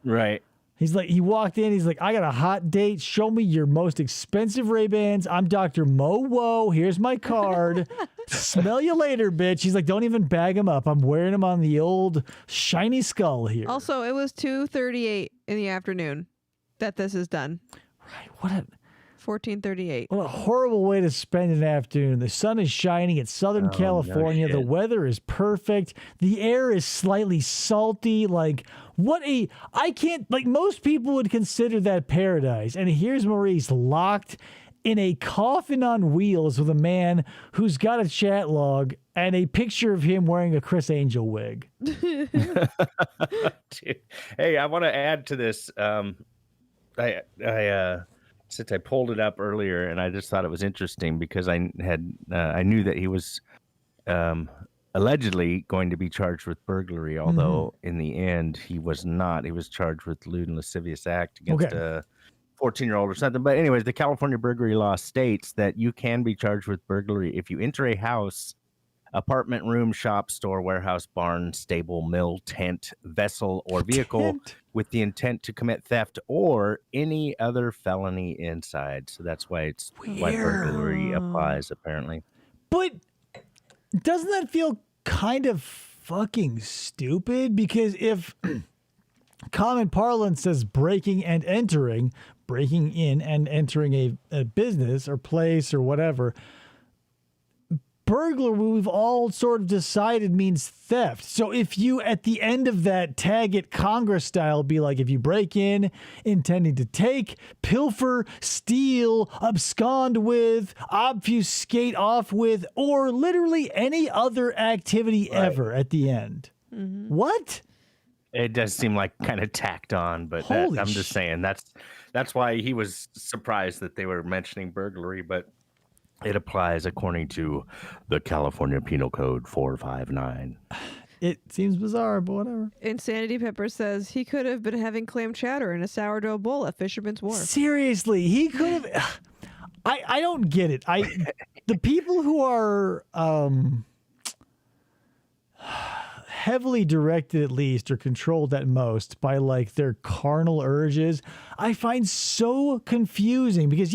Right.
He's like, he walked in, he's like, I got a hot date. Show me your most expensive Ray-Bans. I'm Dr. Mo Wo. Here's my card. Smell you later, bitch. He's like, don't even bag him up. I'm wearing him on the old shiny skull here.
Also, it was 2:38 in the afternoon that this is done.
What a
1438.
What a horrible way to spend an afternoon. The sun is shining. It's Southern California.
No
the
shit.
weather is perfect. The air is slightly salty. Like, I can't, like, most people would consider that paradise. And here's Maurice locked in a coffin on wheels with a man who's got a chat log and a picture of him wearing a Chris Angel wig.
Dude. Hey, I want to add to this. Since I pulled it up earlier, and I just thought it was interesting because I knew that he was allegedly going to be charged with burglary, although in the end he was not. He was charged with lewd and lascivious act against a 14-year-old or something. But anyways, the California burglary law states that you can be charged with burglary if you enter a house, apartment, room, shop, store, warehouse, barn, stable, mill, tent, vessel, or vehicle with the intent to commit theft or any other felony inside. So that's why why burglary applies, apparently.
But doesn't that feel kind of fucking stupid? Because if common parlance says breaking in and entering a business or place or whatever, burglar, we've all sort of decided means theft. So if you, at the end of that, tag it Congress style, be like, if you break in intending to take, pilfer, steal, abscond with, obfuscate off with, or literally any other activity ever at the end. What?
It does seem like kind of tacked on, but I'm just saying that's why he was surprised that they were mentioning burglary, but it applies according to the California Penal Code 459.
It seems bizarre, but whatever.
Insanity Pepper says he could have been having clam chowder in a sourdough bowl at Fisherman's Wharf.
Seriously, he could have. I don't get it. The people who are heavily directed, at least, or controlled at most by like their carnal urges, I find so confusing because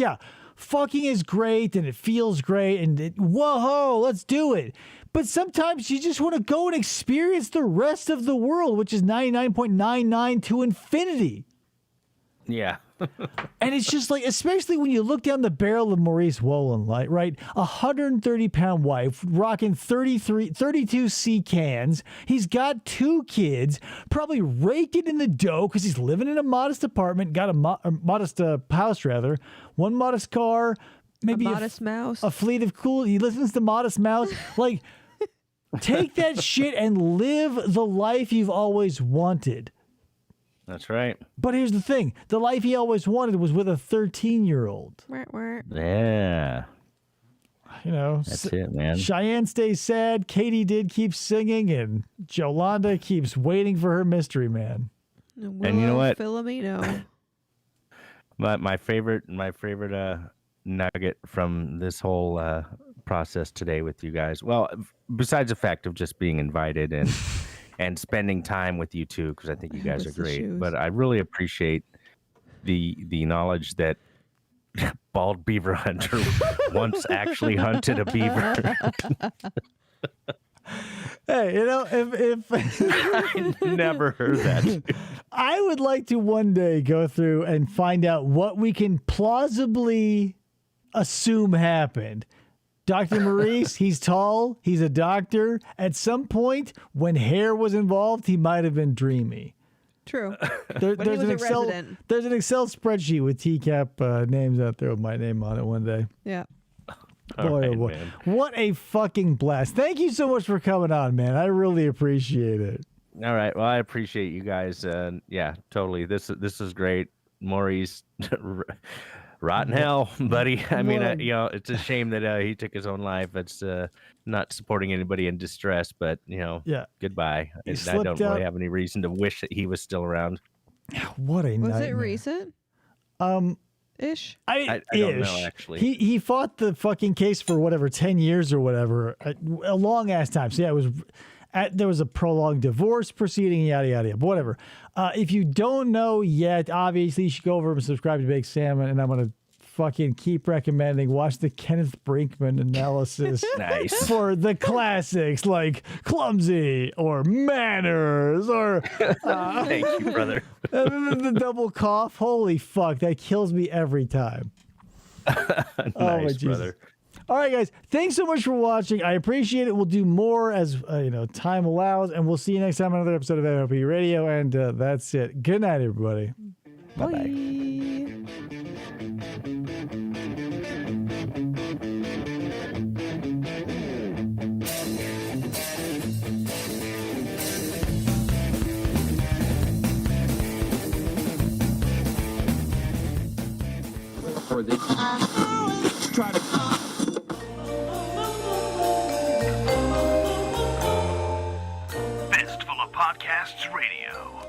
fucking is great and it feels great and whoa, let's do it. But sometimes you just want to go and experience the rest of the world, which is 99.99 to infinity.
Yeah.
And it's just like, especially when you look down the barrel of Maurice Wolin, like, right? 130-pound wife, rocking 32 C cans. He's got 2 kids, probably raking in the dough because he's living in a modest apartment, got a modest house, rather. 1 modest car, maybe
a modest mouse.
A fleet of cool. He listens to Modest Mouse. Like, take that shit and live the life you've always wanted.
That's right.
But here's the thing. The life he always wanted was with a 13-year-old.
Yeah.
You know.
That's it, man.
Cheyenne stays sad. Katie did keep singing. And Jolanda keeps waiting for her mystery man.
And you know what?
Filomeno.
My favorite nugget from this whole process today with you guys, well, besides the fact of just being invited and spending time with you two, because I think you guys are great, but I really appreciate the knowledge that Bald Beaver Hunter once actually hunted a beaver.
Hey, you know, if
I never heard that.
I would like to one day go through and find out what we can plausibly assume happened. Dr. Maurice, he's tall, he's a doctor. At some point, when hair was involved, he might have been dreamy.
True.
There's an Excel spreadsheet with TCAP names out there with my name on it one day.
Yeah.
Boy, oh boy. Man. What a fucking blast. Thank you so much for coming on, man. I really appreciate it.
All right. Well, I appreciate you guys. Yeah, totally. This is great. Maurice, rotten hell, buddy. I mean, you know, it's a shame that he took his own life. It's not supporting anybody in distress, but, you know, goodbye. I don't really have any reason to wish that he was still around.
What a nightmare.
Was it recent? Ish.
I don't know, actually.
He fought the fucking case for whatever 10 years or whatever, a long ass time. So yeah, it was. There was a prolonged divorce proceeding, yada yada, but whatever. If you don't know yet, obviously you should go over and subscribe to Big Salmon, and I'm gonna fucking keep recommending watch the Kenneth Brinkman analysis for the classics like Clumsy or Manners or
thank you, brother.
And then the double cough. Holy fuck, that kills me every time.
Nice,
Oh, my Jesus.
brother.
All right, guys. Thanks so much for watching. I appreciate it. We'll do more as time allows, and we'll see you next time on another episode of FFOP Radio. And that's it. Good night, everybody.
Bye.
For the try to
Fistful of Podcasts Radio.